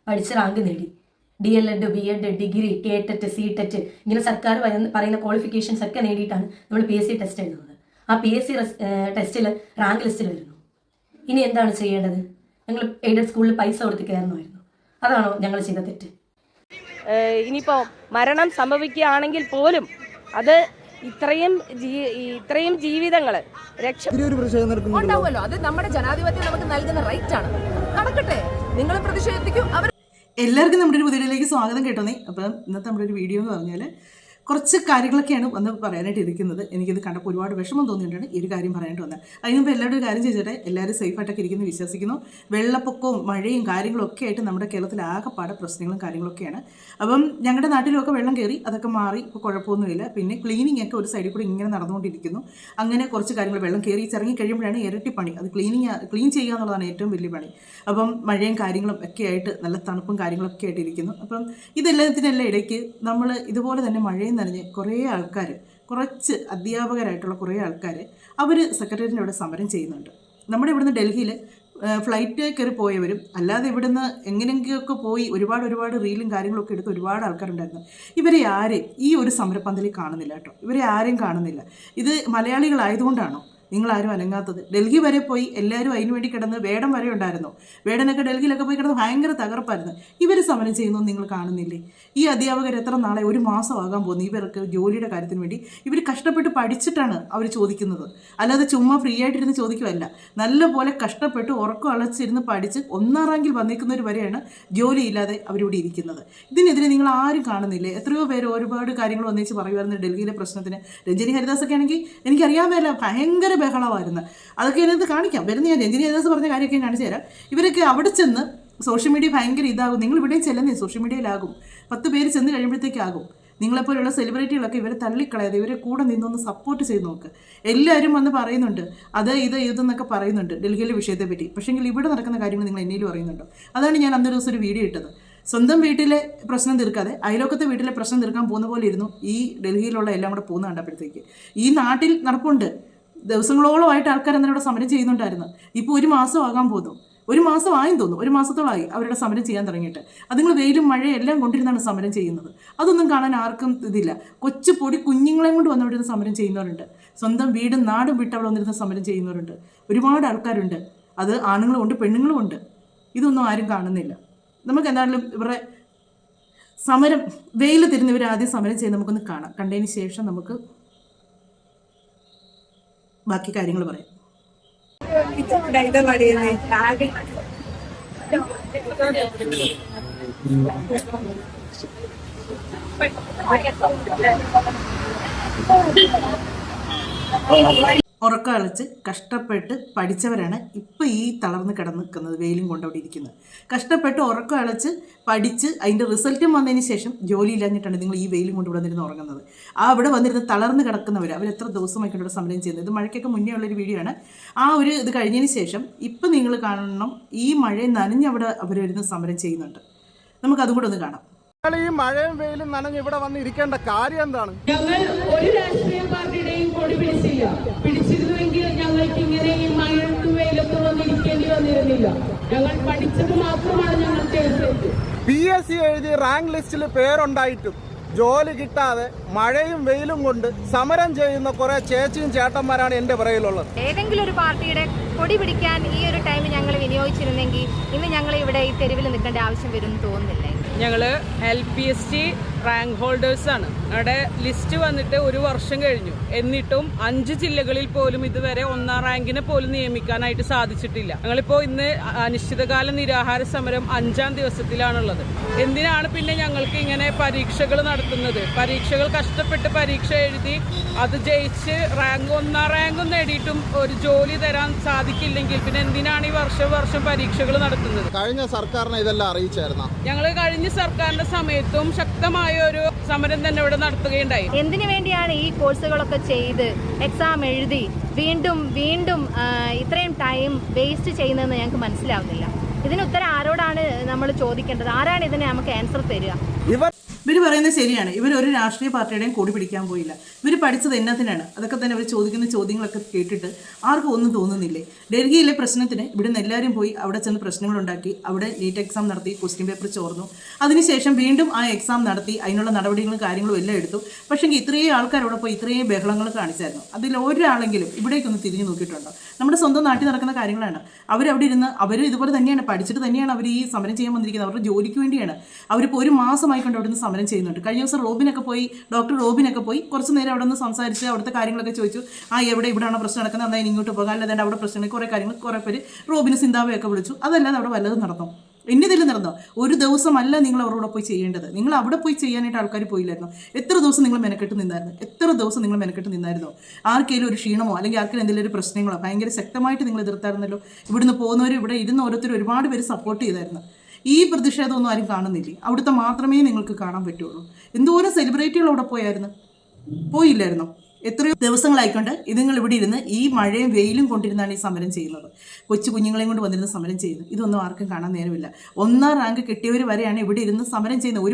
പഠിച്ച് റാങ്ക് നേടി. DLED, BEd, degree, KTET, CTET ഇങ്ങനെ സർക്കാർ പറയുന്ന ക്വാളിഫിക്കേഷൻസ് ഒക്കെ നേടിയിട്ടാണ് നമ്മൾ PSC ടെസ്റ്റ് എഴുതുന്നത്. ആ PSC ടെസ്റ്റിൽ റാങ്ക് ലിസ്റ്റിൽ വരുന്നു. ഇനി എന്താണ് ചെയ്യേണ്ടത്? ഞങ്ങൾ എയ്ഡഡ് സ്കൂളിൽ പൈസ കൊടുത്ത് കയറണമായിരുന്നു. അതാണോ ഞങ്ങൾ ചെയ്ത തെറ്റ്? ഇനിയിപ്പോൾ മരണം സംഭവിക്കുകയാണെങ്കിൽ പോലും അത് ഇത്രയും ജീവിതങ്ങൾ ഉണ്ടാവുമല്ലോ. അത് നമ്മുടെ ജനാധിപത്യം നമുക്ക് നൽകുന്ന റൈറ്റ് ആണ്. നടക്കട്ടെ, നിങ്ങൾ പ്രതിഷേധിക്കും. എല്ലാവർക്കും നമ്മുടെ ഒരു പുതിയയിലേക്ക് സ്വാഗതം കേട്ടോന്നേ. അപ്പം ഇന്നത്തെ നമ്മുടെ ഒരു വീഡിയോ എന്ന് പറഞ്ഞാൽ കുറച്ച് കാര്യങ്ങളൊക്കെയാണ് വന്ന് പറയാനായിട്ട് ഇരിക്കുന്നത്. എനിക്കിത് കണ്ടപ്പോൾ ഒരുപാട് വിഷമം തോന്നിയിട്ടാണ് ഈ ഒരു കാര്യം പറയാനായിട്ട് വന്നത്. അതിനുമ്പോൾ എല്ലാവരും ഒരു കാര്യം ചെയ്തിട്ട് എല്ലാവരും സേഫായിട്ടൊക്കെ ഇരിക്കുന്നു വിശ്വസിക്കുന്നു. വെള്ളപ്പൊക്കവും മഴയും കാര്യങ്ങളൊക്കെ ആയിട്ട് നമ്മുടെ കേരളത്തിൽ ആകെപ്പാടെ പ്രശ്നങ്ങളും കാര്യങ്ങളൊക്കെയാണ്. അപ്പം ഞങ്ങളുടെ നാട്ടിലൊക്കെ വെള്ളം കയറി, അതൊക്കെ മാറി, ഇപ്പോൾ കുഴപ്പമൊന്നുമില്ല. പിന്നെ ക്ലീനിങ് ഒക്കെ ഒരു സൈഡിൽ കൂടി ഇങ്ങനെ നടന്നുകൊണ്ടിരിക്കുന്നു. അങ്ങനെ കുറച്ച് കാര്യങ്ങൾ വെള്ളം കയറി ഇറങ്ങി കഴിയുമ്പോഴാണ് ഇരട്ടി പണി. അത് ക്ലീൻ ചെയ്യുക എന്നുള്ളതാണ് ഏറ്റവും വലിയ പണി. അപ്പം മഴയും കാര്യങ്ങളും ഒക്കെ ആയിട്ട് നല്ല തണുപ്പും കാര്യങ്ങളൊക്കെ ആയിട്ട് ഇരിക്കുന്നു. അപ്പം ഇതെല്ലാത്തിനെല്ലാം ഇടയ്ക്ക് നമ്മൾ ഇതുപോലെ തന്നെ മഴയും നനഞ്ഞ് കുറേ ആൾക്കാർ, കുറച്ച് അധ്യാപകരായിട്ടുള്ള കുറേ ആൾക്കാർ അവർ സെക്രട്ടേറിയറ്റിൻ്റെ അവിടെ സമരം ചെയ്യുന്നുണ്ട്. നമ്മുടെ ഇവിടുന്ന് ഡൽഹിയിൽ ഫ്ലൈറ്റ് കയറി പോയവരും അല്ലാതെ ഇവിടുന്ന് എങ്ങനെയെങ്കിലുമൊക്കെ പോയി ഒരുപാട് റീലും കാര്യങ്ങളൊക്കെ എടുത്ത് ഒരുപാട് ആൾക്കാരുണ്ടായിരുന്നു. ഇവരെ ആരെയും ഈ ഒരു സമരപ്പന്തലിൽ കാണുന്നില്ല കേട്ടോ. ഇവരെ ആരെയും കാണുന്നില്ല. ഇത് മലയാളികളായതുകൊണ്ടാണോ നിങ്ങളാരും അനങ്ങാത്തത്? ഡൽഹി വരെ പോയി എല്ലാവരും അതിന് വേണ്ടി കിടന്ന് വേടൻ വരെ ഉണ്ടായിരുന്നു. വേടനൊക്കെ ഡൽഹിയിലൊക്കെ പോയി കിടന്ന് ഭയങ്കര തകർപ്പായിരുന്നു. ഇവർ സമരം ചെയ്യുന്നതെന്ന് നിങ്ങൾ കാണുന്നില്ലേ? ഈ അധ്യാപകർ എത്ര നാളെ, ഒരു മാസമാകാൻ പോകുന്നു ഇവർക്ക് ജോലിയുടെ കാര്യത്തിന് വേണ്ടി. ഇവർ കഷ്ടപ്പെട്ട് പഠിച്ചിട്ടാണ് അവർ ചോദിക്കുന്നത്, അല്ലാതെ ചുമ്മാ ഫ്രീ ആയിട്ടിരുന്ന് ചോദിക്കുമല്ല. നല്ലപോലെ കഷ്ടപ്പെട്ട് ഉറക്കം അളച്ചിരുന്ന് പഠിച്ച് 1ാം റാങ്കിൽ വന്നിരിക്കുന്നവർ വരെയാണ് ജോലിയില്ലാതെ അവരിവിടെ ഇരിക്കുന്നത്. ഇതിനെതിരെ നിങ്ങൾ ആരും കാണുന്നില്ലേ? എത്രയോ പേര് ഒരുപാട് കാര്യങ്ങൾ ഒന്നിച്ച് പറയുമായിരുന്നു ഡൽഹിയിലെ പ്രശ്നത്തിന്. രഞ്ജിനി ഹരിദാസൊക്കെ ആണെങ്കിൽ എനിക്കറിയാമല്ല, ഭയങ്കര ബഹളമായിരുന്നു. അതൊക്കെ ഇതിനകത്ത് കാണിക്കാം. വരുന്ന ഞാൻ രഞ്ജിനി ഹരിദാസ് പറഞ്ഞ കാര്യമൊക്കെ കാണിച്ചു തരാം. ഇവരൊക്കെ അവിടെ ചെന്ന് സോഷ്യൽ മീഡിയ ഭയങ്കര ഇതാകും. നിങ്ങൾ ഇവിടെയും ചെല്ലുന്നേ സോഷ്യൽ മീഡിയയിലാകും. 10 പേര് ചെന്ന് കഴിയുമ്പോഴത്തേക്കാകും. നിങ്ങളെപ്പോലുള്ള സെലിബ്രിറ്റികളൊക്കെ ഇവരെ തള്ളിക്കളയാതെ ഇവരെ കൂടെ നിന്നൊന്ന് സപ്പോർട്ട് ചെയ്ത് നോക്ക്. എല്ലാവരും വന്ന് പറയുന്നുണ്ട് അത് ഇതെന്നൊക്കെ പറയുന്നുണ്ട് ഡൽഹിയിലെ വിഷയത്തെ പറ്റി. പക്ഷേങ്കിൽ ഇവിടെ നടക്കുന്ന കാര്യങ്ങൾ നിങ്ങൾ എന്നേലും അറിയുന്നുണ്ടോ? അതാണ് ഞാൻ അന്നൊരു ദിവസം ഒരു വീഡിയോ ഇട്ടത്. സ്വന്തം വീട്ടിലെ പ്രശ്നം തീർക്കാതെ അയലോക്കത്തെ വീട്ടിലെ പ്രശ്നം തീർക്കാൻ പോകുന്ന പോലെ ഇരുന്നു ഈ ഡൽഹിയിലുള്ള എല്ലാം കൂടെ പോകുന്ന കണ്ടപ്പോഴത്തേക്ക്. ഈ നാട്ടിൽ നടപ്പുണ്ട്. ദിവസങ്ങളോളമായിട്ട് ആൾക്കാർ അന്നേരം സമരം ചെയ്യുന്നുണ്ടായിരുന്നു. ഇപ്പോൾ 1 മാസം ആകാൻ പോകുന്നു. 1 മാസമായെന്ന് തോന്നുന്നു. 1 മാസത്തോളമായി അവരുടെ സമരം ചെയ്യാൻ തുടങ്ങിയിട്ട്. അത് നിങ്ങൾ വെയിലും മഴയും എല്ലാം കൊണ്ടിരുന്നാണ് സമരം ചെയ്യുന്നത്. അതൊന്നും കാണാൻ ആർക്കും ഇതില്ല. കൊച്ചു പൊടി കുഞ്ഞുങ്ങളെയും കൊണ്ട് വന്നവിടെ സമരം ചെയ്യുന്നവരുണ്ട്. സ്വന്തം വീടും നാടും വിട്ട് അവിടെ വന്നിരുന്ന സമരം ചെയ്യുന്നവരുണ്ട്. ഒരുപാട് ആൾക്കാരുണ്ട്. അത് ആണുങ്ങളും ഉണ്ട്, പെണ്ണുങ്ങളും ഉണ്ട്. ഇതൊന്നും ആരും കാണുന്നില്ല. നമുക്ക് എന്തായാലും ഇവരുടെ സമരം വെയിൽ തിരിഞ്ഞ് ഇവർ ആദ്യം സമരം ചെയ്ത് നമുക്കൊന്ന് കാണാം. കണ്ടതിന് ശേഷം നമുക്ക് ബാക്കി കാര്യങ്ങൾ പറയാം. ഉറക്കം അളച്ച് കഷ്ടപ്പെട്ട് പഠിച്ചവരാണ് ഇപ്പോൾ ഈ തളർന്ന് കിടന്ന് നിൽക്കുന്നത്, വെയിലും കൊണ്ടവിടെ ഇരിക്കുന്നത്. കഷ്ടപ്പെട്ട് ഉറക്കം അളച്ച് പഠിച്ച് അതിൻ്റെ റിസൾട്ടും വന്നതിന് ശേഷം ജോലി ഇല്ലാഞ്ഞിട്ടാണ് നിങ്ങൾ ഈ വെയിലും കൊണ്ട് ഇവിടെ വന്നിരുന്ന് ഉറങ്ങുന്നത്. അവിടെ വന്നിരുന്ന് തളർന്ന് കിടക്കുന്നവർ അവരെത്ര ദിവസമായിട്ട് ഇവിടെ സമരം ചെയ്യുന്നത്. ഇത് മഴയ്ക്കൊക്കെ മുന്നേ ഉള്ളൊരു വീഡിയോ ആണ്. ആ ഒരു ഇത് കഴിഞ്ഞതിന് ശേഷം ഇപ്പം നിങ്ങൾ കാണണം, ഈ മഴയും നനഞ്ഞവിടെ അവരിരുന്ന് സമരം ചെയ്യുന്നുണ്ട്. നമുക്കതും കൂടെ ഒന്ന് കാണാം. ഈ മഴയും വെയിലും നനഞ്ഞ് ഇവിടെ വന്ന് ഇരിക്കേണ്ട കാര്യം എന്താണ്? ഞങ്ങൾ ഒരു രാഷ്ട്രീയ പാർട്ടിയുടെയും കൊടി പിടിച്ചില്ല. പിടിച്ചിരുന്നുവെങ്കിൽ ഞങ്ങൾക്ക് ഇങ്ങനെ ഈ മഴയ്ക്കും വെയിലൊക്കെ വന്നിരിക്കേണ്ടി വന്നിരുന്നില്ല. ഞങ്ങൾ പഠിച്ചത് മാത്രമാണ് ഞങ്ങൾ ചെയ്തത്. PSC എഴുതി റാങ്ക് ലിസ്റ്റിൽ പേരുണ്ടായിട്ടും ജോലി കിട്ടാതെ മഴയും വെയിലും കൊണ്ട് സമരം ചെയ്യുന്ന കുറെ ചേച്ചിയും ചേട്ടന്മാരാണ് എന്റെ പുറകിലുള്ളത്. ഏതെങ്കിലും ഒരു പാർട്ടിയുടെ കൊടി പിടിക്കാൻ ഈ ഒരു ടൈം ഞങ്ങൾ വിനിയോഗിച്ചിരുന്നെങ്കിൽ ഇന്ന് ഞങ്ങൾ ഇവിടെ ഈ തെരുവിൽ നിൽക്കേണ്ട ആവശ്യം വരുമെന്ന് തോന്നുന്നില്ല. ഞങ്ങൾ LPST റാങ്ക് ഹോൾഡേഴ്സാണ്. അവിടെ ലിസ്റ്റ് വന്നിട്ട് 1 വർഷം കഴിഞ്ഞു. എന്നിട്ടും 5 ജില്ലകളിൽ പോലും ഇതുവരെ 1ാം റാങ്കിനെ പോലും നിയമിക്കാനായിട്ട് സാധിച്ചിട്ടില്ല. ഞങ്ങളിപ്പോൾ ഇന്ന് അനിശ്ചിതകാല നിരാഹാര സമരം 5ാം ദിവസത്തിലാണുള്ളത്. എന്തിനാണ് പിന്നെ ഞങ്ങൾക്ക് ഇങ്ങനെ പരീക്ഷകൾ നടത്തുന്നത്? പരീക്ഷകൾ കഷ്ടപ്പെട്ട് പരീക്ഷ എഴുതി അത് ജയിച്ച് 1ാം റാങ്കും നേടിയിട്ടും ഒരു ജോലി തരാൻ സാധിക്കില്ലെങ്കിൽ പിന്നെ എന്തിനാണ് ഈ വർഷം പരീക്ഷകൾ നടത്തുന്നത്? കഴിഞ്ഞ സർക്കാരിനെ ഇതെല്ലാം അറിയിച്ചായിരുന്നു. ഞങ്ങൾ കഴിഞ്ഞ സർക്കാരിന്റെ സമയത്തും ശക്തമായ ഒരു സമരം തന്നെ ഇവിടെ നടത്തുകയുണ്ടായി. എന്തിനു വേണ്ടിയാണ് ഈ കോഴ്സുകളൊക്കെ ചെയ്ത് എക്സാം എഴുതി വീണ്ടും ഇത്രയും ടൈം വേസ്റ്റ് ചെയ്യുന്നതെന്ന് ഞങ്ങൾക്ക് മനസ്സിലാവുന്നില്ല. ഇതിന് ഉത്തരം ആരോടാണ് നമ്മൾ ചോദിക്കേണ്ടത്? ആരാണ് ഇതിന് നമുക്ക് ആൻസർ തരിക? ഇവർ പറയുന്നത് ശരിയാണ്. ഇവർ ഒരു രാഷ്ട്രീയ പാർട്ടിയുടെയും കൂടി പിടിക്കാൻ പോയില്ല. ഇവർ പഠിച്ചത് എന്നതിനാണ്? അതൊക്കെ തന്നെ അവർ ചോദിക്കുന്ന ചോദ്യങ്ങളൊക്കെ കേട്ടിട്ട് ആർക്കും ഒന്നും തോന്നുന്നില്ലേ? ഡൽഹിയിലെ പ്രശ്നത്തിന് ഇവിടുന്ന് എല്ലാവരും പോയി അവിടെ ചെന്ന് പ്രശ്നങ്ങളുണ്ടാക്കി, അവിടെ നീറ്റ് എക്സാം നടത്തി, ക്വസ്റ്റ്യൻ പേപ്പർ ചോർന്നു. അതിനുശേഷം വീണ്ടും ആ എക്സാം നടത്തി, അതിനുള്ള നടപടികളും കാര്യങ്ങളും എല്ലാം എടുത്തു. പക്ഷേ ഇത്രയും ആൾക്കാർ അവിടെ പോയി ഇത്രയും ബഹളങ്ങൾ കാണിച്ചായിരുന്നു. അതിൽ ഒരാളെങ്കിലും ഇവിടേക്കൊന്ന് തിരിഞ്ഞു നോക്കിയിട്ടുണ്ടോ? നമ്മുടെ സ്വന്തം നാട്ടിൽ നടക്കുന്ന കാര്യങ്ങളാണ്. അവരവിടെ ഇരുന്ന് അവർ ഇതുപോലെ തന്നെയാണ് പഠിച്ചിട്ട് തന്നെയാണ് അവർ ഈ സമരം ചെയ്യാൻ വന്നിരിക്കുന്നത്. അവരുടെ ജോലിക്ക് വേണ്ടിയാണ്. അവരിപ്പോൾ ഒരു മാസമായിക്കൊണ്ട് അവിടെ നിന്ന് സമരം ചെയ്യുന്നുണ്ട്. കഴിഞ്ഞ ദിവസം ഡോക്ടർ റോബിനൊക്കെ പോയി കുറച്ച് നേരം അവിടെ നിന്ന് സംസാരിച്ച് അവിടുത്തെ കാര്യങ്ങളൊക്കെ ചോദിച്ചു. ഇവിടെയാണോ പ്രശ്നം നടക്കുന്നത്, എന്നാൽ ഇങ്ങോട്ട് പോകാം, അല്ലാതെ അവിടെ പ്രശ്നങ്ങൾ കുറേ കാര്യങ്ങൾ കുറേ പേര് റോബിന് സിന്താവയൊക്കെ വിളിച്ചു. അതല്ലാതെ അവിടെ വല്ലതും നടന്നു? എന്നതിൽ നടന്നോ? ഒരു ദിവസമല്ല നിങ്ങൾ അവരോട് പോയി ചെയ്യേണ്ടത്. നിങ്ങൾ അവിടെ പോയി ചെയ്യാനായിട്ട് ആൾക്കാർ പോയില്ലായിരുന്നു. എത്ര ദിവസം നിങ്ങൾ മെനക്കെട്ട് നിന്നായിരുന്നു? ആർക്കെങ്കിലും ഒരു ക്ഷീണമോ അല്ലെങ്കിൽ ആർക്കെങ്കിലും എന്തെങ്കിലും ഒരു പ്രശ്നങ്ങളോ ഭയങ്കര ശക്തമായിട്ട് നിങ്ങൾ എതിർത്തായിരുന്നല്ലോ. ഇവിടുന്ന് പോകുന്നവരും ഇവിടെ ഇരുന്ന് ഓരോരുത്തർ ഒരുപാട് പേര് സപ്പോർട്ട് ചെയ്തായിരുന്നു. ഈ പ്രതിഷേധമൊന്നും ആരും കാണുന്നില്ലേ? അവിടുത്തെ മാത്രമേ നിങ്ങൾക്ക് കാണാൻ പറ്റുള്ളൂ. എന്തോരം സെലിബ്രിറ്റികൾ അവിടെ പോയില്ലായിരുന്നോ? എത്രയോ ദിവസങ്ങളായിക്കൊണ്ട് ഇതുങ്ങൾ ഇവിടെ ഇരുന്ന് ഈ മഴയും വെയിലും കൊണ്ടിരുന്നാണ് ഈ സമരം ചെയ്യുന്നത്. കൊച്ചു കുഞ്ഞുങ്ങളെയും കൊണ്ട് വന്നിരുന്ന് സമരം ചെയ്യുന്നത്. ഇതൊന്നും ആർക്കും കാണാൻ നേരമില്ല. 1ാം റാങ്ക് കിട്ടിയവർ വരെയാണ് ഇവിടെ ഇരുന്ന് സമരം ചെയ്യുന്നത്.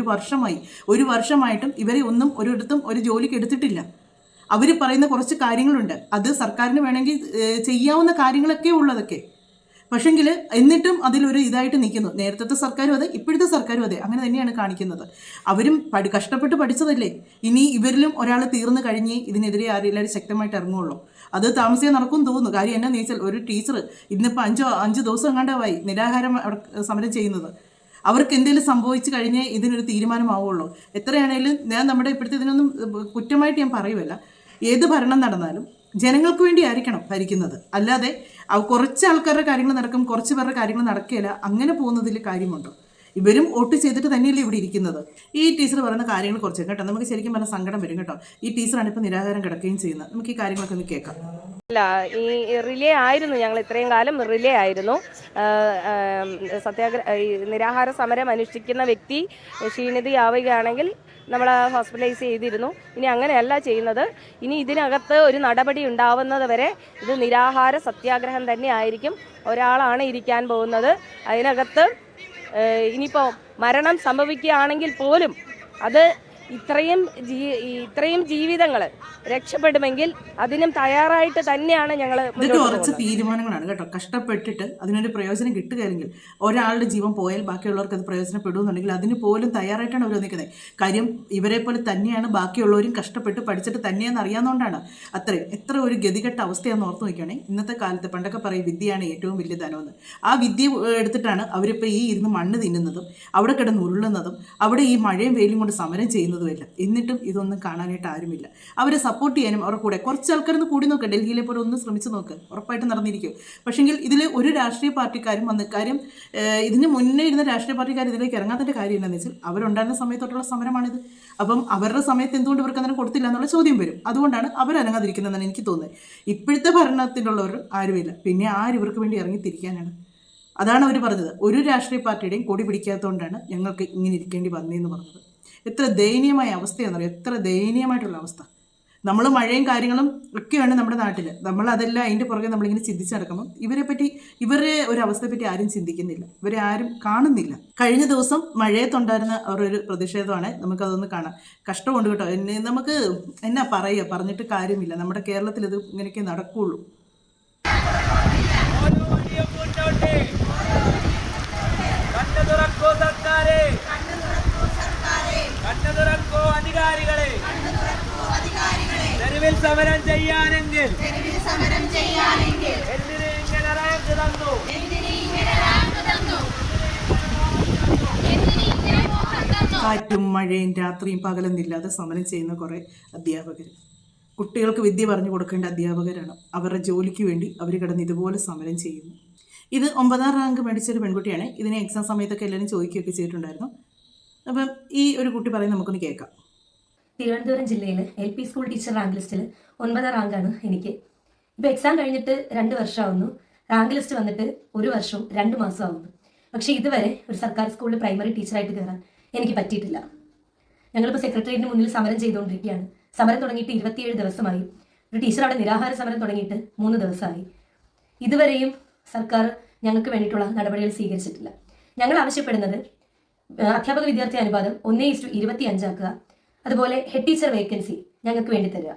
ഒരു വർഷമായിട്ടും ഇവരെ ഒന്നും ഒരിടത്തും ഒരു ജോലിക്ക് എടുത്തിട്ടില്ല. അവർ പറയുന്ന കുറച്ച് കാര്യങ്ങളുണ്ട്, അത് സർക്കാരിന് വേണമെങ്കിൽ ചെയ്യാവുന്ന കാര്യങ്ങളൊക്കെ ഉള്ളതൊക്കെ. പക്ഷെങ്കിൽ എന്നിട്ടും അതിലൊരു ഇതായിട്ട് നിൽക്കുന്നു. നേരത്തെ സർക്കാരും അതെ, ഇപ്പോഴത്തെ സർക്കാരും അതെ, അങ്ങനെ തന്നെയാണ് കാണിക്കുന്നത്. അവരും കഷ്ടപ്പെട്ട് പഠിച്ചതല്ലേ. ഇനി ഇവരിലും ഒരാൾ തീർന്നു കഴിഞ്ഞ് ഇതിനെതിരെ എല്ലാവരും ശക്തമായിട്ട് ഇറങ്ങുള്ളൂ. അത് താമസിയാൻ നടക്കും തോന്നുന്നു. കാര്യം എന്നാന്ന് ചോദിച്ചാൽ ഒരു ടീച്ചർ ഇന്നിപ്പോൾ 5 ദിവസം എങ്ങാണ്ടായി നിരാഹാരം സമരം ചെയ്യുന്നത്. അവർക്ക് എന്തെങ്കിലും സംഭവിച്ചു കഴിഞ്ഞാൽ ഇതിനൊരു തീരുമാനമാവുള്ളൂ. എത്രയാണേലും ഞാൻ നമ്മുടെ ഇപ്പോഴത്തെ ഇതിനൊന്നും കുറ്റമായിട്ട് ഞാൻ പറയുമല്ല. ഏത് ഭരണം നടന്നാലും ജനങ്ങൾക്ക് വേണ്ടി ആയിരിക്കണം ഭരിക്കുന്നത്. അല്ലാതെ കുറച്ച് ആൾക്കാരുടെ കാര്യങ്ങൾ നടക്കും, കുറച്ച് പേരുടെ കാര്യങ്ങൾ നടക്കില്ല, അങ്ങനെ പോകുന്നതിൽ കാര്യമുണ്ടോ? ഇവരും വോട്ട് ചെയ്തിട്ട് തന്നെയല്ലേ ഇവിടെ ഇരിക്കുന്നത്. ഈ ടീച്ചർ പറയുന്ന കാര്യങ്ങൾ കുറച്ച് കേട്ടോ, നമുക്ക് ശരിക്കും പറഞ്ഞാൽ സങ്കടം വരും കേട്ടോ. ഈ ടീച്ചറാണ് ഇപ്പോൾ നിരാഹാരം കിടക്കുകയും ചെയ്യുന്നത്. നമുക്ക് ഈ കാര്യങ്ങളൊക്കെ ഒന്ന് കേൾക്കാം. അല്ല, ഈ റിലേ ആയിരുന്നു, ഞങ്ങൾ ഇത്രയും കാലം റിലേ ആയിരുന്നു. നിരാഹാര സമരം അനുഷ്ഠിക്കുന്ന വ്യക്തി ക്ഷീണിതയാവുകയാണെങ്കിൽ നമ്മൾ ഹോസ്പിറ്റലൈസ് ചെയ്തിരുന്നു. ഇനി അങ്ങനെയല്ല ചെയ്യുന്നത്. ഇനി ഇതിനകത്ത് ഒരു നടപടി ഉണ്ടാവുന്നത് വരെ ഇത് നിരാഹാര സത്യാഗ്രഹം തന്നെ ആയിരിക്കും. ഒരാളാണ് ഇരിക്കാൻ പോകുന്നത്. അതിനകത്ത് ഇനിയിപ്പോൾ മരണം സംഭവിക്കുകയാണെങ്കിൽ പോലും അത് ഇത്രയും ജീവിതങ്ങൾ രക്ഷപ്പെടുമെങ്കിൽ അതിനും തയ്യാറായിട്ട് തന്നെയാണ് ഞങ്ങൾ. ഇതൊക്കെ കുറച്ച് തീരുമാനങ്ങളാണ് കേട്ടോ. കഷ്ടപ്പെട്ടിട്ട് അതിനൊരു പ്രയോജനം കിട്ടുകയാണെങ്കിൽ, ഒരാളുടെ ജീവൻ പോയാൽ ബാക്കിയുള്ളവർക്ക് അത് പ്രയോജനപ്പെടുമെന്നുണ്ടെങ്കിൽ അതിന് പോലും തയ്യാറായിട്ടാണ് അവർ നിൽക്കുന്നത്. കാര്യം ഇവരെ പോലെ തന്നെയാണ് ബാക്കിയുള്ളവരും കഷ്ടപ്പെട്ട് പഠിച്ചിട്ട് തന്നെയാണെന്ന് അറിയാവുന്നതുകൊണ്ടാണ്. എത്ര ഒരു ഗതികെട്ട അവസ്ഥയാണെന്ന് ഓർത്ത് നോക്കുകയാണെങ്കിൽ, ഇന്നത്തെ കാലത്ത് പണ്ടൊക്കെ പറയും വിദ്യയാണ് ഏറ്റവും വലിയ ധനമെന്ന്. ആ വിദ്യ എടുത്തിട്ടാണ് അവരിപ്പോൾ ഈ ഇരുന്ന് മണ്ണ് തിന്നുന്നതും അവിടെ കിടന്ന് ഉരുളുന്നതും അവിടെ ഈ മഴയും വെയിലും കൊണ്ട് സമരം ചെയ്യുന്നതുമില്ല. എന്നിട്ടും ഇതൊന്നും കാണാനായിട്ട് ആരുമില്ല. അവരെ സപ്പോർട്ട് ചെയ്യാനും അവരുടെ കൂടെ കുറച്ച് ആൾക്കാരൊന്ന് കൂടി നോക്കുക. ഡൽഹിയിലെ പോലെ ഒന്ന് ശ്രമിച്ചു നോക്ക്, ഉറപ്പായിട്ട് നടന്നിരിക്കും. പക്ഷെങ്കിൽ ഇതിൽ ഒരു രാഷ്ട്രീയ പാർട്ടിക്കാരും വന്ന് കാര്യം ഇതിന് മുന്നേ ഇരുന്ന രാഷ്ട്രീയ പാർട്ടിക്കാർ ഇതിലേക്ക് ഇറങ്ങാത്തതിൻ്റെ കാര്യം എന്താണെന്ന് വെച്ചാൽ അവരുണ്ടായിരുന്ന സമയത്തോട്ടുള്ള സമരമാണിത്. അപ്പം അവരുടെ സമയത്ത് എന്തുകൊണ്ട് ഇവർക്ക് അന്നേരം കൊടുത്തില്ല എന്നുള്ള ചോദ്യം വരും. അതുകൊണ്ടാണ് അവരനങ്ങാതിരിക്കുന്നതെന്നാണ് എനിക്ക് തോന്നുന്നത്. ഇപ്പോഴത്തെ ഭരണത്തിലുള്ളവർ ആരുമില്ല, പിന്നെ ആരിവർക്ക് വേണ്ടി ഇറങ്ങിത്തിരിക്കാനാണ്? അതാണ് അവർ പറഞ്ഞത്. ഒരു രാഷ്ട്രീയ പാർട്ടിയുടെയും കൊടി പിടിക്കാത്തതുകൊണ്ടാണ് ഞങ്ങൾക്ക് ഇങ്ങനെ ഇരിക്കേണ്ടി വന്നതെന്ന് പറഞ്ഞത്. എത്ര ദയനീയമായ അവസ്ഥയാണെന്നറിയാം. എത്ര ദയനീയമായിട്ടുള്ള അവസ്ഥ. നമ്മൾ മഴയും കാര്യങ്ങളും ഒക്കെയാണ് നമ്മുടെ നാട്ടിൽ. നമ്മൾ അതെല്ലാം അതിൻ്റെ പുറകെ നമ്മളിങ്ങനെ ചിന്തിച്ച് നടക്കുമ്പോൾ ഇവരുടെ ഒരു അവസ്ഥയെപ്പറ്റി ആരും ചിന്തിക്കുന്നില്ല, ഇവരെ ആരും കാണുന്നില്ല. കഴിഞ്ഞ ദിവസം മഴയത്തുണ്ടായിരുന്ന അവരൊരു പ്രതിഷേധമാണ്. നമുക്കതൊന്ന് കാണാം. കഷ്ടമുണ്ട് കേട്ടോ. നമുക്ക് എന്നാ പറയുക, പറഞ്ഞിട്ട് കാര്യമില്ല. നമ്മുടെ കേരളത്തിൽ ഇത് ഇങ്ങനെയൊക്കെ നടക്കുകയുള്ളൂ. അധികാരികളെ തെരുവിൽ സമരം ചെയ്യാനെങ്കിൽ എന്തിന് ഇങ്ങനെ റാങ്ക് തന്നു? കാറ്റും മഴയും രാത്രിയും പകലെന്നില്ലാതെ സമരം ചെയ്യുന്ന കുറേ അധ്യാപകർ, കുട്ടികൾക്ക് വിദ്യ പറഞ്ഞു കൊടുക്കേണ്ട അധ്യാപകരാണ്. അവരുടെ ജോലിക്ക് വേണ്ടി അവർ കിടന്ന് ഇതുപോലെ സമരം ചെയ്യുന്നു. ഇത് 9ാം റാങ്ക് മേടിച്ചൊരു പെൺകുട്ടിയാണ്. ഇതിനെ എക്സാം സമയത്തൊക്കെ എല്ലാവരും ചോദിക്കുകയൊക്കെ ചെയ്തിട്ടുണ്ടായിരുന്നു. അപ്പം ഈ ഒരു കുട്ടി പറയുന്നത് നമുക്കൊന്ന് കേൾക്കാം. തിരുവനന്തപുരം ജില്ലയിൽ LP സ്കൂൾ ടീച്ചർ റാങ്ക് ലിസ്റ്റിൽ 9ാം റാങ്കാണ് എനിക്ക്. ഇപ്പോൾ എക്സാം കഴിഞ്ഞിട്ട് 2 വർഷമാവുന്നു. റാങ്ക് ലിസ്റ്റ് വന്നിട്ട് 1 വർഷവും 2 മാസമാവുന്നു. പക്ഷേ ഇതുവരെ ഒരു സർക്കാർ സ്കൂളിൽ പ്രൈമറി ടീച്ചറായിട്ട് കയറാൻ എനിക്ക് പറ്റിയിട്ടില്ല. ഞങ്ങളിപ്പോൾ സെക്രട്ടേറിയറ്റിന് മുന്നിൽ സമരം ചെയ്തുകൊണ്ടിരിക്കുകയാണ്. സമരം തുടങ്ങിയിട്ട് 27 ദിവസമായി. ഒരു ടീച്ചർ അവിടെ നിരാഹാര സമരം തുടങ്ങിയിട്ട് 3 ദിവസമായി. ഇതുവരെയും സർക്കാർ ഞങ്ങൾക്ക് വേണ്ടിയിട്ടുള്ള നടപടികൾ സ്വീകരിച്ചിട്ടില്ല. ഞങ്ങൾ ആവശ്യപ്പെടുന്നത് അധ്യാപക വിദ്യാർത്ഥി അനുപാതം 1:25 ആക്കുക. അതുപോലെ ഹെഡ് ടീച്ചർ വേക്കൻസി ഞങ്ങൾക്ക് വേണ്ടി തരിക.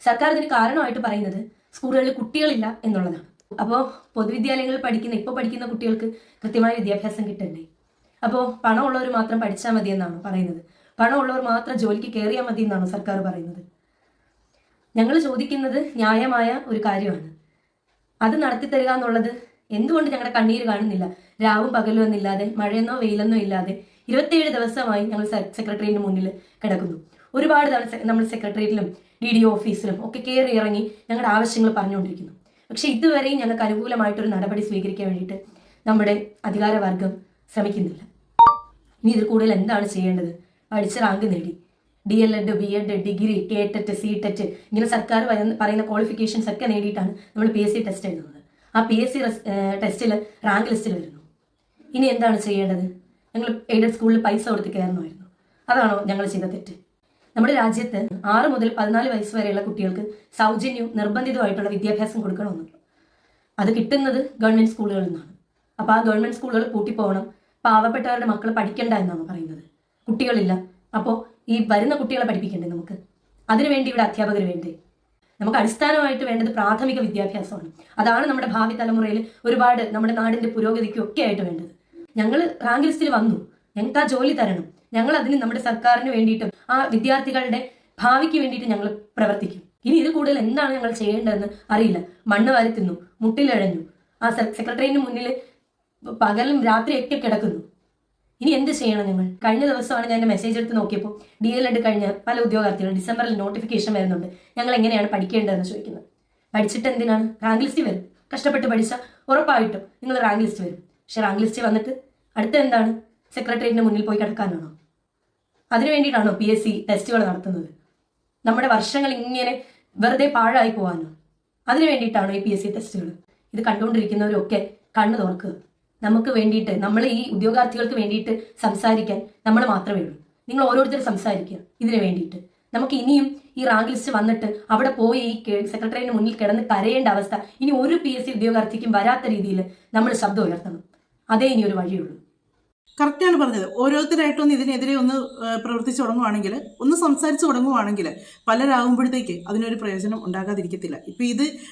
സർക്കാർ ഇതിന് കാരണമായിട്ട് പറയുന്നത് സ്കൂളുകളിൽ കുട്ടികളില്ല എന്നുള്ളതാണ്. അപ്പോൾ പൊതുവിദ്യാലയങ്ങളിൽ ഇപ്പോൾ പഠിക്കുന്ന കുട്ടികൾക്ക് കൃത്യമായ വിദ്യാഭ്യാസം കിട്ടണ്ടേ? അപ്പോൾ പണമുള്ളവർ മാത്രം പഠിച്ചാൽ മതി എന്നാണോ പറയുന്നത്? പണമുള്ളവർ മാത്രം ജോലിക്ക് കയറിയാൽ മതി എന്നാണോ സർക്കാർ പറയുന്നത്? ഞങ്ങൾ ചോദിക്കുന്നത് ന്യായമായ ഒരു കാര്യമാണ്. അത് നടത്തിത്തരിക എന്നുള്ളത് എന്തുകൊണ്ട് ഞങ്ങളുടെ കണ്ണീര് കാണുന്നില്ല? രാവും പകലും എന്നില്ലാതെ, മഴയെന്നോ വെയിലെന്നോ ഇല്ലാതെ 27 ദിവസമായി ഞങ്ങൾ സെക്രട്ടേറിയറ്റിന് മുന്നിൽ കിടക്കുന്നു. ഒരുപാട് തവണ നമ്മൾ സെക്രട്ടേറിയറ്റിലും DDO ഓഫീസിലും ഒക്കെ കയറി ഇറങ്ങി ഞങ്ങളുടെ ആവശ്യങ്ങൾ പറഞ്ഞുകൊണ്ടിരിക്കുന്നു. പക്ഷെ ഇതുവരെയും ഞങ്ങൾക്ക് അനുകൂലമായിട്ടൊരു നടപടി സ്വീകരിക്കാൻ വേണ്ടിയിട്ട് നമ്മുടെ അധികാരവർഗം ശ്രമിക്കുന്നില്ല. ഇനി ഇതിൽ കൂടുതൽ എന്താണ് ചെയ്യേണ്ടത്? പഠിച്ച റാങ്ക് നേടി DLED, BEd, degree, KTET, CTET ഇങ്ങനെ സർക്കാർ പറയുന്ന ക്വാളിഫിക്കേഷൻസ് ഒക്കെ നേടിയിട്ടാണ് നമ്മൾ PSC ടെസ്റ്റ് എഴുതുന്നത്. ആ PSC ടെസ്റ്റിൽ റാങ്ക് ലിസ്റ്റിൽ വരുന്നു. ഇനി എന്താണ് ചെയ്യേണ്ടത്? ഞങ്ങൾ എയ്ഡഡ് സ്കൂളിൽ പൈസ കൊടുത്ത് കയറണമായിരുന്നു. അതാണോ ഞങ്ങൾ ചെയ്ത തെറ്റ്? നമ്മുടെ രാജ്യത്ത് 6 മുതൽ 14 വയസ്സ് വരെയുള്ള കുട്ടികൾക്ക് സൗജന്യവും നിർബന്ധിതമായിട്ടുള്ള വിദ്യാഭ്യാസം കൊടുക്കണമെന്നുള്ളൂ. അത് കിട്ടുന്നത് ഗവൺമെന്റ് സ്കൂളുകളിൽ നിന്നാണ്. അപ്പോൾ ആ ഗവൺമെന്റ് സ്കൂളുകൾ പൂട്ടിപ്പോകണം, പാവപ്പെട്ടവരുടെ മക്കൾ പഠിക്കണ്ട എന്നാണ് പറയുന്നത്. കുട്ടികളില്ല, അപ്പോൾ ഈ വരുന്ന കുട്ടികളെ പഠിപ്പിക്കണ്ടേ നമുക്ക്? അതിനുവേണ്ടി ഇവിടെ അധ്യാപകർ വേണ്ടേ? നമുക്ക് അടിസ്ഥാനമായിട്ട് വേണ്ടത് പ്രാഥമിക വിദ്യാഭ്യാസമാണ്. അതാണ് നമ്മുടെ ഭാവി തലമുറയിൽ ഒരുപാട് നമ്മുടെ നാടിന്റെ പുരോഗതിക്കും ഒക്കെ ആയിട്ട് വേണ്ടത്. ഞങ്ങൾ റാങ്ക് ലിസ്റ്റിൽ വന്നു, ഞങ്ങൾക്ക് ആ ജോലി തരണം. ഞങ്ങൾ അതിന് നമ്മുടെ സർക്കാരിന് വേണ്ടിയിട്ടും ആ വിദ്യാർത്ഥികളുടെ ഭാവിക്ക് വേണ്ടിയിട്ട് ഞങ്ങൾ പ്രവർത്തിക്കും. ഇനി ഇത് കൂടുതൽ എന്താണ് ഞങ്ങൾ ചെയ്യേണ്ടതെന്ന് അറിയില്ല. മണ്ണ് വാരി തിന്നു, മുട്ടിലഴഞ്ഞു, ആ സെക്രട്ടേറിയറ്റിന് മുന്നിൽ പകലും രാത്രിയൊക്കെ കിടക്കുന്നു. ഇനി എന്ത് ചെയ്യണം ഞങ്ങൾ? കഴിഞ്ഞ ദിവസമാണ് ഞാൻ എൻ്റെ മെസ്സേജ് എടുത്ത് നോക്കിയപ്പോൾ DLED കഴിഞ്ഞ പല ഉദ്യോഗാർത്ഥികൾ ഡിസംബറിൽ നോട്ടിഫിക്കേഷൻ വരുന്നുണ്ട്, ഞങ്ങൾ എങ്ങനെയാണ് പഠിക്കേണ്ടതെന്ന് ചോദിക്കുന്നത്. പഠിച്ചിട്ട് എന്തിനാണ്? റാങ്ക് ലിസ്റ്റ് വരും. കഷ്ടപ്പെട്ട് പഠിച്ചാൽ ഉറപ്പായിട്ടും നിങ്ങൾ റാങ്ക് ലിസ്റ്റ് വരും. പക്ഷെ റാങ്ക് ലിസ്റ്റ് വന്നിട്ട് അടുത്ത എന്താണ്? സെക്രട്ടേറിയറ്റിന് മുന്നിൽ പോയി കിടക്കാനാണോ? അതിനു വേണ്ടിയിട്ടാണോ PSC ടെസ്റ്റുകൾ നടത്തുന്നത്? നമ്മുടെ വർഷങ്ങൾ ഇങ്ങനെ വെറുതെ പാഴായി പോകാനോ? അതിനു വേണ്ടിയിട്ടാണോ ഈ PSC ടെസ്റ്റുകൾ? ഇത് കണ്ടുകൊണ്ടിരിക്കുന്നവരൊക്കെ കണ്ണു തുറക്കുക. നമുക്ക് വേണ്ടിയിട്ട്, നമ്മൾ ഈ ഉദ്യോഗാർത്ഥികൾക്ക് വേണ്ടിയിട്ട് സംസാരിക്കാൻ നമ്മൾ മാത്രമേ ഉള്ളൂ. നിങ്ങൾ ഓരോരുത്തരും സംസാരിക്കുക ഇതിനു വേണ്ടിയിട്ട്. നമുക്ക് ഇനിയും ഈ റാങ്ക് ലിസ്റ്റ് വന്നിട്ട് അവിടെ പോയി ഈ സെക്രട്ടറിയുടെ മുന്നിൽ കിടന്ന് കരയേണ്ട അവസ്ഥ ഇനി ഒരു PSC ഉദ്യോഗാർത്ഥിക്കും വരാത്ത രീതിയിൽ നമ്മൾ ശബ്ദം ഉയർത്തണം. അതേ ഇനി ഒരു വഴിയുള്ളൂ. കറക്റ്റാണ് പറഞ്ഞത്. ഓരോരുത്തരായിട്ടൊന്ന് ഇതിനെതിരെ ഒന്ന് പ്രവർത്തിച്ചു തുടങ്ങുവാണെങ്കിൽ, ഒന്ന് സംസാരിച്ച് തുടങ്ങുവാണെങ്കിൽ പലരാകുമ്പോഴത്തേക്ക് അതിനൊരു പ്രയോജനം ഉണ്ടാകാതിരിക്കത്തില്ല. ഇപ്പം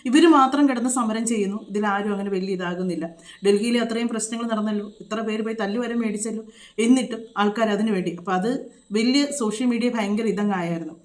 ഇവർ മാത്രം കിടന്ന് സമരം ചെയ്യുന്നു, ഇതിലാരും അങ്ങനെ വലിയ ഇതാകുന്നില്ല. ഡൽഹിയിൽ അത്രയും പ്രശ്നങ്ങൾ നടന്നല്ലോ, ഇത്ര പേര് പോയി തല്ലു വരെ മേടിച്ചല്ലോ, എന്നിട്ടും ആൾക്കാർ അതിനു വേണ്ടി. അപ്പം അത് വലിയ സോഷ്യൽ മീഡിയ ഭയങ്കര ഇതങ്ങായിരുന്നു.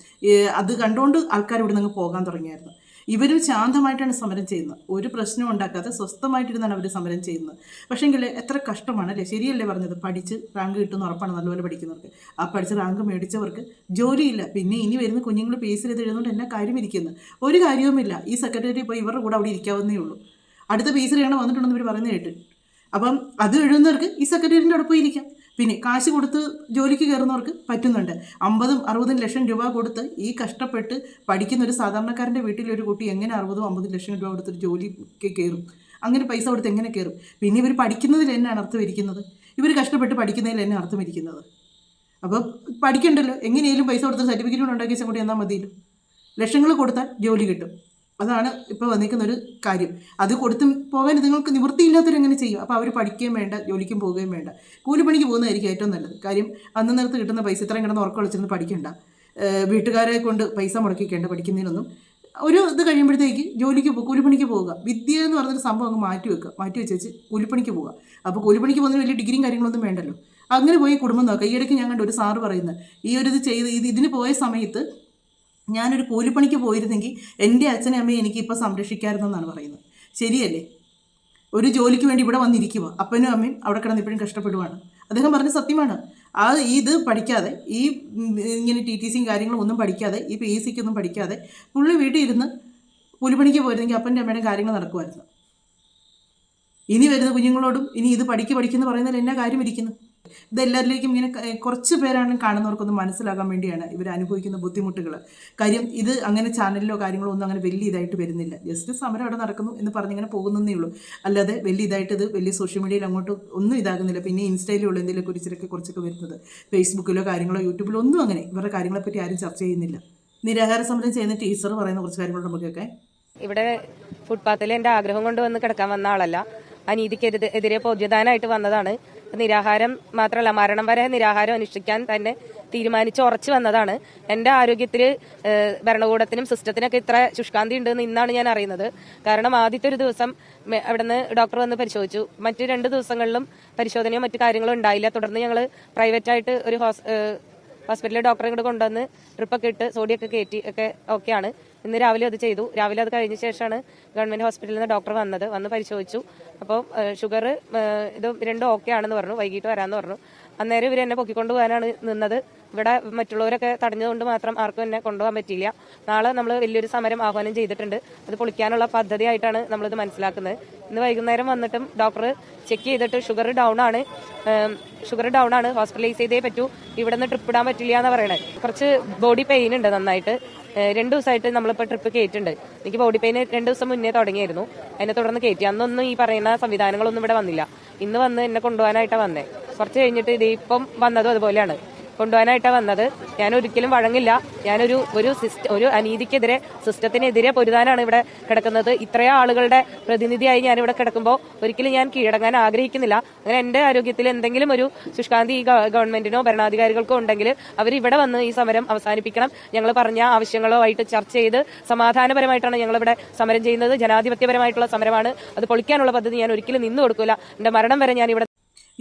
അത് കണ്ടുകൊണ്ട് ആൾക്കാർ ഇവിടെ നിന്ന് പോകാൻ തുടങ്ങിയായിരുന്നു. ഇവരും ശാന്തമായിട്ടാണ് സമരം ചെയ്യുന്നത്, ഒരു പ്രശ്നവും ഉണ്ടാക്കാതെ സ്വസ്ഥമായിട്ടിരുന്നാണ് അവർ സമരം ചെയ്യുന്നത്. പക്ഷേങ്കിൽ എത്ര കഷ്ടമാണല്ലേ? ശരിയല്ലേ പറഞ്ഞത്? പഠിച്ച് റാങ്ക് കിട്ടുന്ന ഉറപ്പാണ് നല്ലപോലെ പഠിക്കുന്നവർക്ക്. ആ പഠിച്ച് റാങ്ക് മേടിച്ചവർക്ക് ജോലിയില്ല. പിന്നെ ഇനി വരുന്ന കുഞ്ഞുങ്ങൾ PSC എഴുതുന്നതുകൊണ്ട് എന്നാ കാര്യം ഇരിക്കുന്നത്? ഒരു കാര്യവുമില്ല. ഈ സെക്രട്ടറി പോയി ഇവരുടെ കൂടെ അവിടെ ഇരിക്കാവുന്നേ ഉള്ളൂ. അടുത്ത PSC എഴുതണം വന്നിട്ടുണ്ടെന്ന് ഇവർ പറയുന്നത് കേട്ട്. അപ്പം അത് എഴുതുന്നവർക്ക് ഈ സെക്രട്ടേറിയറ്റിൻ്റെ അവിടെ പോയി ഇരിക്കാം. പിന്നെ കാശ് കൊടുത്ത് ജോലിക്ക് കയറുന്നവർക്ക് പറ്റുന്നുണ്ട്. 50-60 ലക്ഷം രൂപ കൊടുത്ത് ഈ കഷ്ടപ്പെട്ട് പഠിക്കുന്ന ഒരു സാധാരണക്കാരൻ്റെ വീട്ടിലൊരു കുട്ടി എങ്ങനെ 60-50 ലക്ഷം രൂപ കൊടുത്തൊരു ജോലിക്ക് കയറും? അങ്ങനെ പൈസ കൊടുത്ത് എങ്ങനെ കയറും? പിന്നെ ഇവർ പഠിക്കുന്നതിൽ തന്നെ അർത്ഥം ഇരിക്കുന്നത്, ഇവർ കഷ്ടപ്പെട്ട് പഠിക്കുന്നതിൽ തന്നെ അർത്ഥം ഇരിക്കുന്നത്. അപ്പോൾ പഠിക്കണ്ടല്ലോ, എങ്ങനെയും പൈസ കൊടുത്ത് സർട്ടിഫിക്കറ്റ് കൊണ്ട് ഉണ്ടാക്കി കൂടി എന്നാൽ മതിയല്ലോ. ലക്ഷങ്ങൾ കൊടുത്താൽ ജോലി കിട്ടും. അതാണ് ഇപ്പോൾ വന്നിരിക്കുന്ന ഒരു കാര്യം. അത് കൊടുത്ത് പോകാൻ നിങ്ങൾക്ക് നിവൃത്തിയില്ലാത്തവരെങ്ങനെ ചെയ്യും? അപ്പോൾ അവർ പഠിക്കുകയും വേണ്ട, ജോലിക്കും പോവുകയും വേണ്ട, കൂലിപ്പണിക്ക് പോകുന്നതായിരിക്കും ഏറ്റവും നല്ലത്. കാര്യം അന്ന് നേരത്ത് കിട്ടുന്ന പൈസ ഇത്രയും കിടന്ന് ഉറക്കം വിളിച്ചിരുന്ന് പഠിക്കണ്ട, വീട്ടുകാരെ കൊണ്ട് പൈസ മുടക്കിക്കേണ്ട പഠിക്കുന്നതിനൊന്നും. ഒരു ഇത് കഴിയുമ്പോഴത്തേക്ക് ജോലിക്ക് കൂലിപ്പണിക്ക് പോവുക. വിദ്യ എന്ന് പറഞ്ഞൊരു സംഭവം അങ്ങ് മാറ്റി വെച്ച് കൂലിപ്പണിക്ക് പോവുക. അപ്പോൾ കൂലിപ്പണിക്ക് പോകുന്നതിന് വലിയ ഡിഗ്രിയും കാര്യങ്ങളൊന്നും വേണ്ടല്ലോ. അങ്ങനെ പോയി കുടുംബം നോക്കുക. ഈയിടയ്ക്ക് ഞാൻ കണ്ട ഒരു സാറ് പറയുന്നത്, ഈ ഒരു ഇത് ചെയ്ത് ഇതിന് പോയ സമയത്ത് ഞാനൊരു കൂലിപ്പണിക്ക് പോയിരുന്നെങ്കിൽ എൻ്റെ അച്ഛനും അമ്മയും എനിക്കിപ്പോൾ സംരക്ഷിക്കാമായിരുന്നെന്നാണ് പറയുന്നത്. ശരിയല്ലേ? ഒരു ജോലിക്ക് വേണ്ടി ഇവിടെ വന്നിരിക്കുക, അപ്പനും അമ്മയും അവിടെ കിടന്ന് ഇപ്പോഴും കഷ്ടപ്പെടുവാണ്. അദ്ദേഹം പറഞ്ഞ സത്യമാണ്. ഇത് പഠിക്കാതെ, ഇങ്ങനെ TTCയും കാര്യങ്ങളും ഒന്നും പഠിക്കാതെ, ഈ PSC ഒന്നും പഠിക്കാതെ പുള്ളി വീട്ടിൽ ഇരുന്ന് കൂലിപ്പണിക്ക് പോയിരുന്നെങ്കിൽ അപ്പൻ്റെ അമ്മയുടെ കാര്യങ്ങൾ നടക്കുമായിരുന്നു. ഇനി വരുന്ന കുഞ്ഞുങ്ങളോടും ഇനി ഇത് പഠിക്കുന്ന പറയുന്നതിൽ എന്നാ കാര്യം ഇരിക്കുന്നു? ഇതെല്ലാവരിലേക്കും ഇങ്ങനെ കുറച്ച് പേരാണ് കാണുന്നവർക്കൊന്നും മനസ്സിലാകാൻ വേണ്ടിയാണ് ഇവർ അനുഭവിക്കുന്ന ബുദ്ധിമുട്ടുകൾ. കാര്യം ഇത് അങ്ങനെ ചാനലിലോ കാര്യങ്ങളോ ഒന്നും അങ്ങനെ വലിയ ഇതായിട്ട് വരുന്നില്ല. ജസ്റ്റ് സമരം അവിടെ നടക്കുന്നു എന്ന് പറഞ്ഞിങ്ങനെ പോകുന്നതേ ഉള്ളൂ. അല്ലാതെ വലിയ ഇതായിട്ട് ഇത് വലിയ സോഷ്യൽ മീഡിയയിൽ അങ്ങോട്ട് ഒന്നും ഇതാകുന്നില്ല. പിന്നെ ഇൻസ്റ്റയിലുള്ള എന്തെങ്കിലും കുറച്ചൊക്കെ വരുന്നത്, ഫേസ്ബുക്കിലോ കാര്യങ്ങളോ യൂട്യൂബിലോ ഒന്നും അങ്ങനെ ഇവരുടെ കാര്യങ്ങളെപ്പറ്റി ആരും ചർച്ച ചെയ്യുന്നില്ല. നിരാഹാര സമരം ചെയ്യുന്ന ടീച്ചർ പറയുന്ന കുറച്ച് കാര്യങ്ങൾ നമുക്കൊക്കെ. ഇവിടെ ഫുട്പാത്തിൽ എൻ്റെ ആഗ്രഹം കൊണ്ട് വന്ന് കിടക്കാൻ വന്ന ആളല്ല, അനീതിക്കെതിരെ പൊതുദാനമായിട്ട് വന്നതാണ്. നിരാഹാരം മാത്രമല്ല മരണം വരെ നിരാഹാരം അനുഷ്ഠിക്കാൻ തന്നെ തീരുമാനിച്ച് ഉറച്ചു വന്നതാണ്. എന്റെ ആരോഗ്യത്തിൽ ഭരണകൂടത്തിനും സിസ്റ്റത്തിനൊക്കെ ഇത്ര ശുഷ്കാന്തി ഉണ്ടെന്ന് ഇന്നാണ് ഞാൻ അറിയുന്നത്. കാരണം ആദ്യത്തെ ഒരു ദിവസം അവിടുന്ന് ഡോക്ടർ വന്ന് പരിശോധിച്ചു. മറ്റു 2 ദിവസങ്ങളിലും പരിശോധനയോ മറ്റു കാര്യങ്ങളോ ഉണ്ടായില്ല. തുടർന്ന് ഞങ്ങൾ പ്രൈവറ്റായിട്ട് ഒരു ഹോസ്പിറ്റലിൽ ഡോക്ടറെ ഇങ്ങോട്ട് കൊണ്ടുവന്ന് ഡ്രിപ്പൊക്കെ ഇട്ട് സോഡിയൊക്കെ കയറ്റി ഒക്കെ ഓക്കെയാണ്. ഇന്ന് രാവിലെ അത് ചെയ്തു. രാവിലെ അത് കഴിഞ്ഞ ശേഷമാണ് ഗവൺമെന്റ് ഹോസ്പിറ്റലിൽ നിന്ന് ഡോക്ടർ വന്ന് പരിശോധിച്ചു. അപ്പോൾ ഷുഗർ ഇത് 2 ഓക്കെ ആണെന്ന് പറഞ്ഞു. വൈകിട്ട് വരാമെന്ന് പറഞ്ഞു. അന്നേരം ഇവർ എന്നെ പൊക്കിക്കൊണ്ടു പോകാനാണ് നിന്നത്. ഇവിടെ മറ്റുള്ളവരൊക്കെ തടഞ്ഞതുകൊണ്ട് മാത്രം ആർക്കും എന്നെ കൊണ്ടുപോകാൻ പറ്റിയില്ല. നാളെ നമ്മൾ വലിയൊരു സമരം ആഹ്വാനം ചെയ്തിട്ടുണ്ട്. അത് പൊളിക്കാനുള്ള പദ്ധതിയായിട്ടാണ് നമ്മളിത് മനസ്സിലാക്കുന്നത്. ഇന്ന് വൈകുന്നേരം വന്നിട്ടും ഡോക്ടർ ചെക്ക് ചെയ്തിട്ട് ഷുഗർ ഡൗൺ ആണ്, ഹോസ്പിറ്റലൈസ് ചെയ്തേ പറ്റൂ, ഇവിടെ നിന്ന് ട്രിപ്പ് ഇടാൻ പറ്റില്ല എന്ന് പറയണേ. കുറച്ച് ബോഡി പെയിൻ ഉണ്ട് നന്നായിട്ട്. 2 ദിവസമായിട്ട് നമ്മളിപ്പോൾ ട്രിപ്പ് കയറ്റുണ്ട്. എനിക്ക് ബോഡി പെയിൻ 2 ദിവസം മുന്നേ തുടങ്ങിയായിരുന്നു. അതിനെ തുടർന്ന് കയറ്റി. അന്നൊന്നും ഈ പറയുന്ന സംവിധാനങ്ങളൊന്നും ഇവിടെ വന്നില്ല. ഇന്ന് വന്ന് എന്നെ കൊണ്ടുപോകാനായിട്ടാണ് വന്നേ. കുറച്ച് കഴിഞ്ഞിട്ട് ഇപ്പം വന്നതും അതുപോലെയാണ്. കൊണ്ടുപോകാനായിട്ടാണ് വന്നത്. ഞാൻ ഒരിക്കലും വഴങ്ങില്ല. ഞാനൊരു അനീതിക്കെതിരെ, സിസ്റ്റത്തിനെതിരെ പൊരുതാനാണ് ഇവിടെ കിടക്കുന്നത്. ഇത്രയും ആളുകളുടെ പ്രതിനിധിയായി ഞാൻ ഇവിടെ കിടക്കുമ്പോൾ ഒരിക്കലും ഞാൻ കീഴടങ്ങാൻ ആഗ്രഹിക്കുന്നില്ല. അങ്ങനെ എന്റെ ആരോഗ്യത്തിൽ എന്തെങ്കിലും ഒരു ശുഷ്കാന്തി ഈ ഗവൺമെന്റിനോ ഭരണാധികാരികൾക്കോ ഉണ്ടെങ്കിൽ അവർ ഇവിടെ വന്ന് ഈ സമരം അവസാനിപ്പിക്കണം. ഞങ്ങൾ പറഞ്ഞ ആവശ്യങ്ങളുമായിട്ട് ചർച്ച ചെയ്ത് സമാധാനപരമായിട്ടാണ് ഞങ്ങളിവിടെ സമരം ചെയ്യുന്നത്. ജനാധിപത്യപരമായിട്ടുള്ള സമരമാണ്. അത് പൊളിക്കാനുള്ള പദ്ധതി ഞാൻ ഒരിക്കലും നിന്നു കൊടുക്കില്ല. എന്റെ മരണം വരെ ഞാൻ ഇവിടെ.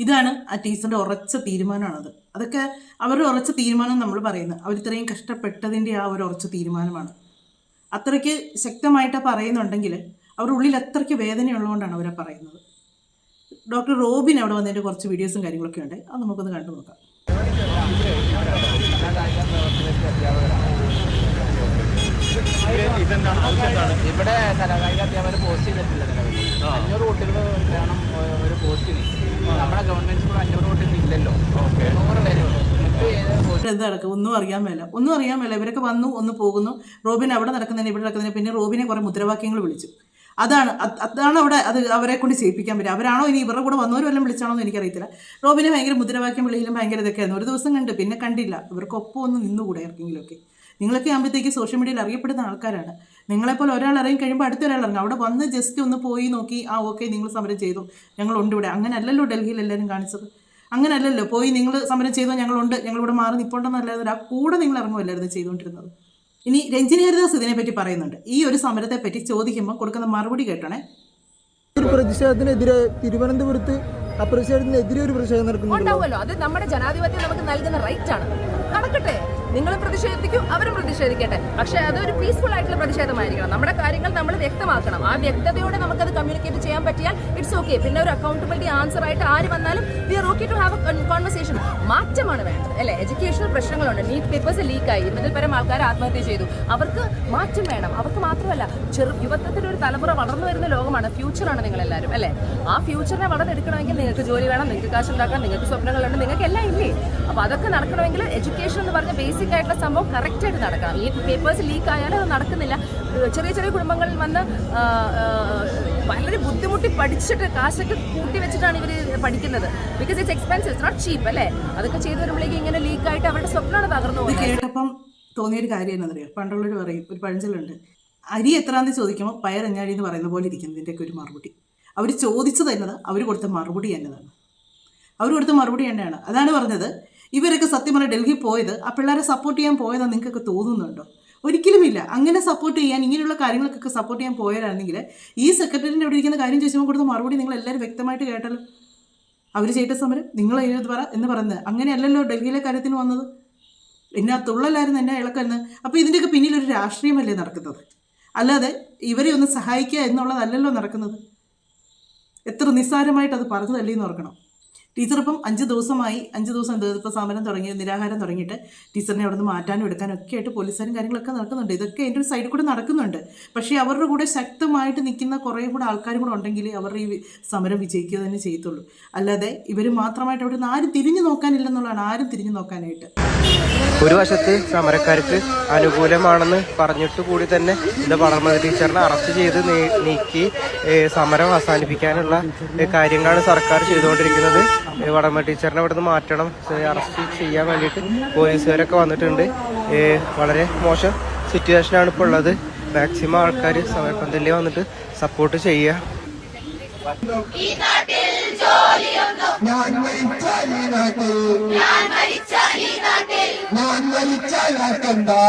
ഇതാണ് ആ ടീച്ചറിന്റെ ഉറച്ച തീരുമാനമാണത്. അതൊക്കെ അവരുടെ ഉറച്ച തീരുമാനം നമ്മൾ പറയുന്നത്. അവർ ഇത്രയും കഷ്ടപ്പെട്ടതിൻ്റെ ആ ഒരു ഉറച്ച തീരുമാനമാണ്. അത്രയ്ക്ക് ശക്തമായിട്ട് പറയുന്നുണ്ടെങ്കിൽ അവരുടെ ഉള്ളിൽ അത്രയ്ക്ക് വേദനയുള്ളതുകൊണ്ടാണ് അവരെ പറയുന്നത്. ഡോക്ടർ റോബിൻ അവിടെ വന്നതിൻ്റെ കുറച്ച് വീഡിയോസും കാര്യങ്ങളൊക്കെ ഉണ്ട്. അത് നമുക്കൊന്ന് കണ്ടു നോക്കാം. ഇവിടെ കലാകായിക അധ്യാപകർ പോസ്റ്റ് ചെയ്തിട്ടില്ല. 500 കുട്ടികൾ വേണം ഒരു പോസ്റ്റിന്. നമ്മുടെ ഗവൺമെന്റ് സ്കൂൾ 500 കുട്ടികൾ ഇല്ലല്ലോ. 100 പേരുള്ളൂ. എന്താ നടക്കുക ഒന്നും അറിയാൻ മേല. ഇവരൊക്കെ വന്നു ഒന്ന് പോകുന്നു. റോബിൻ അവിടെ നടക്കുന്നതിന് ഇവിടെ നടക്കുന്നതിന്. പിന്നെ റോബിനെ കുറേ മുദ്രാവാക്യങ്ങൾ വിളിച്ചു. അതാണ് അവിടെ അത് അവരെ കൊണ്ട് ചെയ്യിപ്പിക്കാൻ പറ്റും. അവരാണോ ഇനി ഇവരുടെ കൂടെ വന്നവരും എല്ലാം വിളിച്ചാണോ എന്ന് എനിക്കറിയത്തില്ല. റോബിനെ ഭയങ്കര മുദ്രാവാക്യം വിളിയിലും ഭയങ്കര ഇതൊക്കെയായിരുന്നു. ഒരു ദിവസം കണ്ട് പിന്നെ കണ്ടില്ല. ഇവർക്കൊപ്പം ഒന്ന് നിന്നുകൂടെ ആർക്കെങ്കിലുമൊക്കെ. നിങ്ങളൊക്കെ ആകുമ്പോഴത്തേക്ക് സോഷ്യൽ മീഡിയയിൽ അറിയപ്പെടുന്ന ആൾക്കാരാണ്. നിങ്ങളെപ്പോലെ ഒരാൾ ഇറങ്ങി കഴിയുമ്പോൾ അടുത്തൊരാൾ ഇറങ്ങും. അവിടെ വന്ന് ജസ്റ്റ് ഒന്ന് പോയി നോക്കി, ഓക്കെ നിങ്ങൾ സമരം ചെയ്തു, ഞങ്ങളുണ്ട് ഇവിടെ. അങ്ങനെ അല്ലല്ലോ ഡൽഹിയിൽ എല്ലാവരും കാണിച്ചത്. അങ്ങനെ അല്ലല്ലോ പോയി നിങ്ങൾ സമരം ചെയ്തോ, ഞങ്ങളുണ്ട്, ഞങ്ങളിവിടെ മാറി നിൽപ്പുണ്ടെന്നല്ലാതെ ആ കൂടെ നിങ്ങൾ ഇറങ്ങുമല്ലായിരുന്നു ചെയ്തുകൊണ്ടിരുന്നത്. ഇനി രഞ്ജിനി ഹരിദാസ് ഇതിനെപ്പറ്റി പറയുന്നുണ്ട്. ഈ ഒരു സമരത്തെ പറ്റി ചോദിക്കുമ്പോൾ കൊടുക്കുന്ന മറുപടി കേട്ടണേ. ഒരു പ്രതിഷേധത്തിനെതിരെ തിരുവനന്തപുരത്ത് ആ പ്രതിഷേധത്തിനെതിരെ ഒരു പ്രതിഷേധം നടക്കുന്നുണ്ടാവുമല്ലോ. അത് നമ്മുടെ ജനാധിപത്യം നമുക്ക് നൽകുന്ന റൈറ്റ് ആണ്. നടക്കട്ടെ, നിങ്ങൾ പ്രതിഷേധിക്കും, അവരും പ്രതിഷേധിക്കട്ടെ. പക്ഷെ അതൊരു പീസ്ഫുൾ ആയിട്ടുള്ള പ്രതിഷേധമായിരിക്കണം. നമ്മുടെ കാര്യങ്ങൾ നമ്മൾ വ്യക്തമാക്കണം. ആ വ്യക്തതയോടെ നമുക്കത് കമ്മ്യൂണിക്കേറ്റ് ചെയ്യാൻ പറ്റിയാൽ ഇറ്റ്സ് ഓക്കെ. പിന്നെ ഒരു അക്കൗണ്ടബിലിറ്റി ആൻസർ ആയിട്ട് ആര് വന്നാലും we are okay to have a conversation. മാറ്റമാണ് വേണ്ടത് അല്ലേ? എഡ്യൂക്കേഷണൽ പ്രശ്നങ്ങളുണ്ട്. നീറ്റ് പേപ്പേഴ്സ് ലീക്കായി, ഇതിൽ പരം ആൾക്കാർ ആത്മഹത്യ ചെയ്തു. അവർക്ക് മാറ്റം വേണം. അവർക്ക് മാത്രമല്ല, യുവത്വത്തിന്റെ ഒരു തലമുറ വളർന്നു വരുന്ന ലോകമാണ്. ഫ്യൂച്ചറാണ് നിങ്ങളെല്ലാവരും അല്ലേ? ആ ഫ്യൂച്ചറിനെ വളർന്നെടുക്കണമെങ്കിൽ നിങ്ങൾക്ക് ജോലി വേണം, നിങ്ങൾക്ക് കാശ് ഉണ്ടാക്കാം, നിങ്ങൾക്ക് സ്വപ്നങ്ങളുണ്ട്, നിങ്ങൾക്ക് എല്ലാം ഇല്ലേ? അപ്പോൾ അതൊക്കെ നടക്കണമെങ്കിൽ എഡ്യൂക്കേഷൻ എന്ന് പറഞ്ഞ ബേസിക് ആയിട്ടുള്ള സംഭവം കറക്റ്റായിട്ട് നടക്കണം. ഈ പേപ്പേഴ്സ് ലീക്ക് ആയാലും അത് നടക്കുന്നില്ല. ചെറിയ ചെറിയ കുടുംബങ്ങളിൽ വന്ന് വളരെ ബുദ്ധിമുട്ടി പഠിച്ചിട്ട് കാശൊക്കെ കൂട്ടി വെച്ചിട്ടാണ് ഇവർ പഠിക്കുന്നത്. Because it's expensive, it's not cheap അല്ലേ? അതൊക്കെ ചെയ്തു വരുമ്പോഴേക്ക് ഇങ്ങനെ ലീക്കായിട്ട് അവരുടെ സ്വപ്നമാണ് തകർന്നു പോകുന്നത്. കേട്ടപ്പം തോന്നിയൊരു കാര്യം എന്താണെന്നറിയാം. പണ്ടുള്ളവർ പറയും, ഒരു പഴഞ്ചൊല്ലുണ്ട്, അരി എത്രാന്തി ചോദിക്കുമ്പോൾ പയറഞ്ഞാഴി എന്ന് പറയുന്ന പോലെ ഇരിക്കുന്നതിൻ്റെയൊക്കെ ഒരു മറുപടി. അവർ ചോദിച്ചത് എന്നത് അവർ കൊടുത്ത മറുപടി എന്നതാണ്. അവർ കൊടുത്ത മറുപടി തന്നെയാണ്. അതാണ് പറഞ്ഞത്. ഇവരൊക്കെ സത്യം പറഞ്ഞാൽ ഡൽഹി പോയത് ആ പിള്ളേരെ സപ്പോർട്ട് ചെയ്യാൻ പോയതെന്ന് നിങ്ങൾക്കൊക്കെ തോന്നുന്നുണ്ടോ? ഒരിക്കലുമില്ല. അങ്ങനെ സപ്പോർട്ട് ചെയ്യാൻ, ഇങ്ങനെയുള്ള കാര്യങ്ങൾക്കൊക്കെ സപ്പോർട്ട് ചെയ്യാൻ പോയാലാണെങ്കിൽ ഈ സെക്രട്ടറിൻ്റെ അവിടെ ഇരിക്കുന്ന കാര്യം ചോദിച്ചുമ്പോൾ കൊടുത്ത മറുപടി നിങ്ങൾ എല്ലാവരും വ്യക്തമായിട്ട് കേട്ടല്ലോ. അവർ ചെയ്ത സമരം നിങ്ങൾ എഴുതി പറ എന്ന് പറയുന്നത് അങ്ങനെയല്ലല്ലോ ഡൽഹിയിലെ കാര്യത്തിന് വന്നത്. എന്നെ ആ തുള്ളലായിരുന്നു, എന്നെ ഇളക്കരുന്ന്. അപ്പോൾ ഇതിൻ്റെയൊക്കെ പിന്നിലൊരു രാഷ്ട്രീയമല്ലേ നടക്കുന്നത്, അല്ലാതെ ഇവരെ ഒന്ന് സഹായിക്കുക എന്നുള്ളതല്ലല്ലോ നടക്കുന്നത്. എത്ര നിസ്സാരമായിട്ട് അത് പറഞ്ഞതല്ലേ എന്ന് ഓർക്കണം. ടീച്ചർ ഇപ്പം 5 ദിവസമായി, 5 ദിവസം ഇപ്പോൾ സമരം തുടങ്ങി, നിരാഹാരം തുടങ്ങിയിട്ട് ടീച്ചറിനെ അവിടെ നിന്ന് മാറ്റാനും എടുക്കാനും ഒക്കെ ആയിട്ട് പോലീസുകാരും കാര്യങ്ങളൊക്കെ നടക്കുന്നുണ്ട്. ഇതൊക്കെ എൻ്റെ ഒരു സൈഡിൽ കൂടെ നടക്കുന്നുണ്ട്. പക്ഷേ അവരുടെ കൂടെ ശക്തമായിട്ട് നിൽക്കുന്ന കുറേ കൂടെ ആൾക്കാരും കൂടെ ഉണ്ടെങ്കിൽ അവരുടെ ഈ സമരം വിജയിക്കുക തന്നെ ചെയ്യത്തുള്ളൂ. അല്ലാതെ ഇവർ മാത്രമായിട്ട് അവിടെ നിന്ന് ആരും തിരിഞ്ഞു നോക്കാനില്ലെന്നുള്ളതാണ്. ആരും തിരിഞ്ഞു നോക്കാനായിട്ട്. ഒരു വശത്ത് സമരക്കാർക്ക് അനുകൂലമാണെന്ന് പറഞ്ഞിട്ട് കൂടി തന്നെ ഇത് വളർമതി ടീച്ചറിനെ അറസ്റ്റ് ചെയ്ത് നീക്കി സമരം അവസാനിപ്പിക്കാനുള്ള കാര്യങ്ങളാണ് സർക്കാർ ചെയ്തുകൊണ്ടിരിക്കുന്നത്. വളർമതി ടീച്ചറിനെ അവിടെ നിന്ന് മാറ്റണം, അറസ്റ്റ് ചെയ്യാൻ വേണ്ടിയിട്ട് പോലീസുകാരൊക്കെ വന്നിട്ടുണ്ട്. വളരെ മോശം സിറ്റുവേഷനാണ് ഇപ്പോൾ ഉള്ളത്. മാക്സിമം ആൾക്കാർ സമരപന്തലിൽ വന്നിട്ട് സപ്പോർട്ട് ചെയ്യുക. ഞാൻ മരിച്ചാൽ ഈ നാട്ടിൽ ഞാൻ മരിച്ചാൽ ആർക്കെന്താ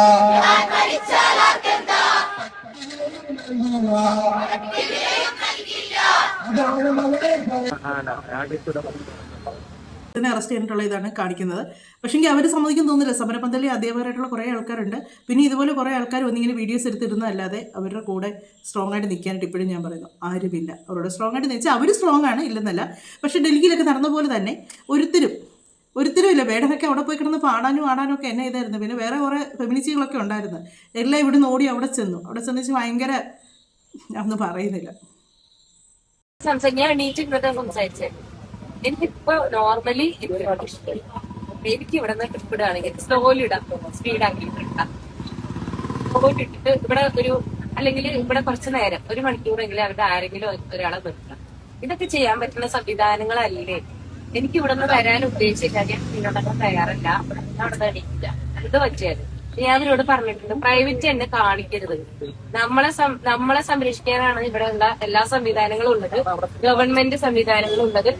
അതാണ് മകളെ ഇതിനെ അറസ്റ്റ് ചെയ്തിട്ടുള്ള ഇതാണ് കാണിക്കുന്നത്. പക്ഷേങ്കിൽ അവർ സമ്മതിക്കും തോന്നുന്നില്ല. സമരപന്തലിൽ അധ്യാപകരായിട്ടുള്ള കുറേ ആൾക്കാരുണ്ട്. പിന്നെ ഇതുപോലെ കുറേ ആൾക്കാർ വന്നിങ്ങനെ വീഡിയോസ് എടുത്തിടുന്നതല്ലാതെ അവരുടെ കൂടെ സ്ട്രോങ് ആയിട്ട് നിൽക്കാനായിട്ട് ഇപ്പോഴും ഞാൻ പറയുന്നു ആരുമില്ല. അവരോട് സ്ട്രോങ് ആയിട്ട് നിൽച്ചാൽ അവർ സ്ട്രോങ് ആണ്, ഇല്ലെന്നല്ല. പക്ഷേ ഡൽഹിയിലൊക്കെ നടന്ന പോലെ തന്നെ ഒരുത്തരും ഇല്ല. വേടനൊക്കെ അവിടെ പോയി കിടന്ന് ആടാനും ഒക്കെ എന്നെ ഇതായിരുന്നു. പിന്നെ വേറെ കുറേ ഫെമിനിസ്റ്റുകളൊക്കെ ഉണ്ടായിരുന്നു. എല്ലാം ഇവിടുന്ന് ഓടി അവിടെ ചെന്നു വെച്ച് ഭയങ്കര ഒന്നും പറയുന്നില്ല. ഞാൻ എണീറ്റ് സംസാരിച്ചേ എനിക്കിപ്പോ നോർമലി എനിക്ക് ഇവിടെ നിന്ന് ട്രിപ്പ് ഇടുകയാണെങ്കിൽ സ്ലോലി ഇടാം, സ്പീഡാക്കിയിട്ട് ഇട്ടാം. സ്ലോലി ഇട്ടിട്ട് ഇവിടെ അല്ലെങ്കിൽ ഇവിടെ കുറച്ച് നേരം 1 മണിക്കൂറെങ്കിലും അവിടെ ആരെങ്കിലും ഒരാളെ നിർത്താം. ഇതൊക്കെ ചെയ്യാൻ പറ്റുന്ന സംവിധാനങ്ങളല്ലേ. എനിക്ക് ഇവിടെ നിന്ന് വരാൻ ഉദ്ദേശിച്ചില്ല, ഞാൻ ഇതിനോടൊക്കെ തയ്യാറല്ല, അവിടെ നിന്ന് എണീക്കില്ല. ഇത് പറ്റിയാല് ഞാൻ അവരോട് പറഞ്ഞിട്ടുണ്ട്, പ്രൈവറ്റ് എന്നെ കാണിക്കരുത്. നമ്മളെ സംരക്ഷിക്കാനാണ് ഇവിടെ ഉള്ള എല്ലാ സംവിധാനങ്ങളും ഉള്ളത്, ഗവൺമെന്റ് സംവിധാനങ്ങളും ഉള്ളത്.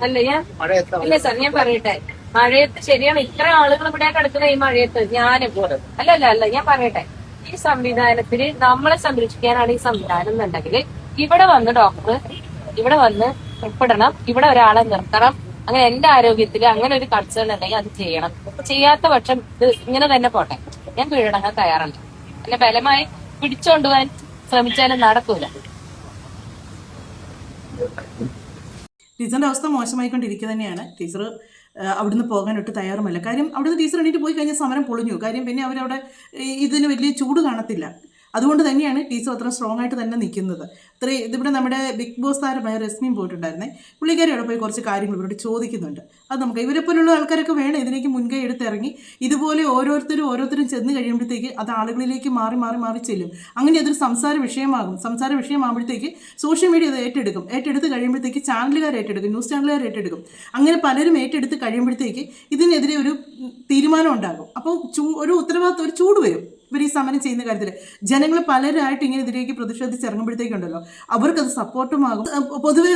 ഇല്ല സാർ, ഞാൻ പറയട്ടെ, മഴയത്ത് ശരിയാണ് ഇത്ര ആളുകൾ ഇവിടെ കിടക്കുന്ന ഈ മഴയത്ത് അല്ല ഞാൻ പറയട്ടെ, ഈ സംവിധാനത്തിന് നമ്മളെ സംരക്ഷിക്കാനാണ് ഈ സംവിധാനം എന്നുണ്ടെങ്കിൽ ഇവിടെ വന്ന് ഡോക്ടർ ഇവിടെ വന്ന് ഉൾപ്പെടണം, ഇവിടെ ഒരാളെ നിർത്തണം. അങ്ങനെ എന്റെ ആരോഗ്യത്തിൽ അങ്ങനെ ഒരു കൺസേൺ ഉണ്ടെങ്കിൽ അത് ചെയ്യണം. ചെയ്യാത്ത പക്ഷം ഇത് ഇങ്ങനെ തന്നെ പോട്ടെ, ഞാൻ കീഴടങ്ങാൻ തയ്യാറല്ല. അല്ല ബലമായി പിടിച്ചോണ്ടുപോകാൻ ശ്രമിച്ചാലും നടക്കൂല. ടീച്ചറിന്റെ അവസ്ഥ മോശമായിക്കൊണ്ടിരിക്കുക തന്നെയാണ്. ടീച്ചർ അവിടുന്ന് പോകാനൊട്ട് തയ്യാറുമല്ല. കാര്യം അവിടുന്ന് ടീച്ചർ എണീറ്റ് പോയി കഴിഞ്ഞാൽ സമരം പൊളിഞ്ഞു. കാര്യം പിന്നെ അവരവിടെ ഇതിന് വലിയ ചൂട് കാണത്തില്ല. അതുകൊണ്ട് തന്നെയാണ് ടീച്ചർ അത്ര സ്ട്രോങ് ആയിട്ട് തന്നെ നിൽക്കുന്നത്. ഇതിവിടെ നമ്മുടെ ബിഗ് ബോസ് താരമായ രശ്മിയും പോയിട്ടുണ്ടായിരുന്നേ. പുള്ളിക്കാരി അവിടെ പോയി കുറച്ച് കാര്യങ്ങൾ ഇവരോട് ചോദിക്കുന്നുണ്ട്. അത് നമുക്ക് ഇവരെ പോലുള്ള ആൾക്കാരൊക്കെ വേണം ഇതിലേക്ക് മുൻകൈ എടുത്തിറങ്ങി ഇതുപോലെ ഓരോരുത്തരും ചെന്ന് കഴിയുമ്പോഴത്തേക്ക് അത് ആളുകളിലേക്ക് മാറി ചെല്ലും. അങ്ങനെ അതൊരു സംസാര വിഷയമാകുമ്പോഴത്തേക്ക് സോഷ്യൽ മീഡിയ അത് ഏറ്റെടുത്ത് കഴിയുമ്പോഴത്തേക്ക് ചാനലുകാർ ഏറ്റെടുക്കും, ന്യൂസ് ചാനലുകാർ ഏറ്റെടുക്കും. അങ്ങനെ പലരും ഏറ്റെടുത്ത് കഴിയുമ്പോഴത്തേക്ക് ഇതിനെതിരെ ഒരു തീരുമാനം ഉണ്ടാകും. അപ്പോൾ ഒരു ഉത്തരവാദിത്വം, ഒരു ചൂട് വരും ഇവർ ഈ സമരം ചെയ്യുന്ന കാര്യത്തിൽ. ജനങ്ങൾ പലരായിട്ട് ഇങ്ങനെ ഇതിലേക്ക് പ്രതിഷേധിച്ചിറങ്ങുമ്പോഴത്തേക്കുണ്ടല്ലോ അവർക്കത് സപ്പോർട്ടുമാകും. പൊതുവെ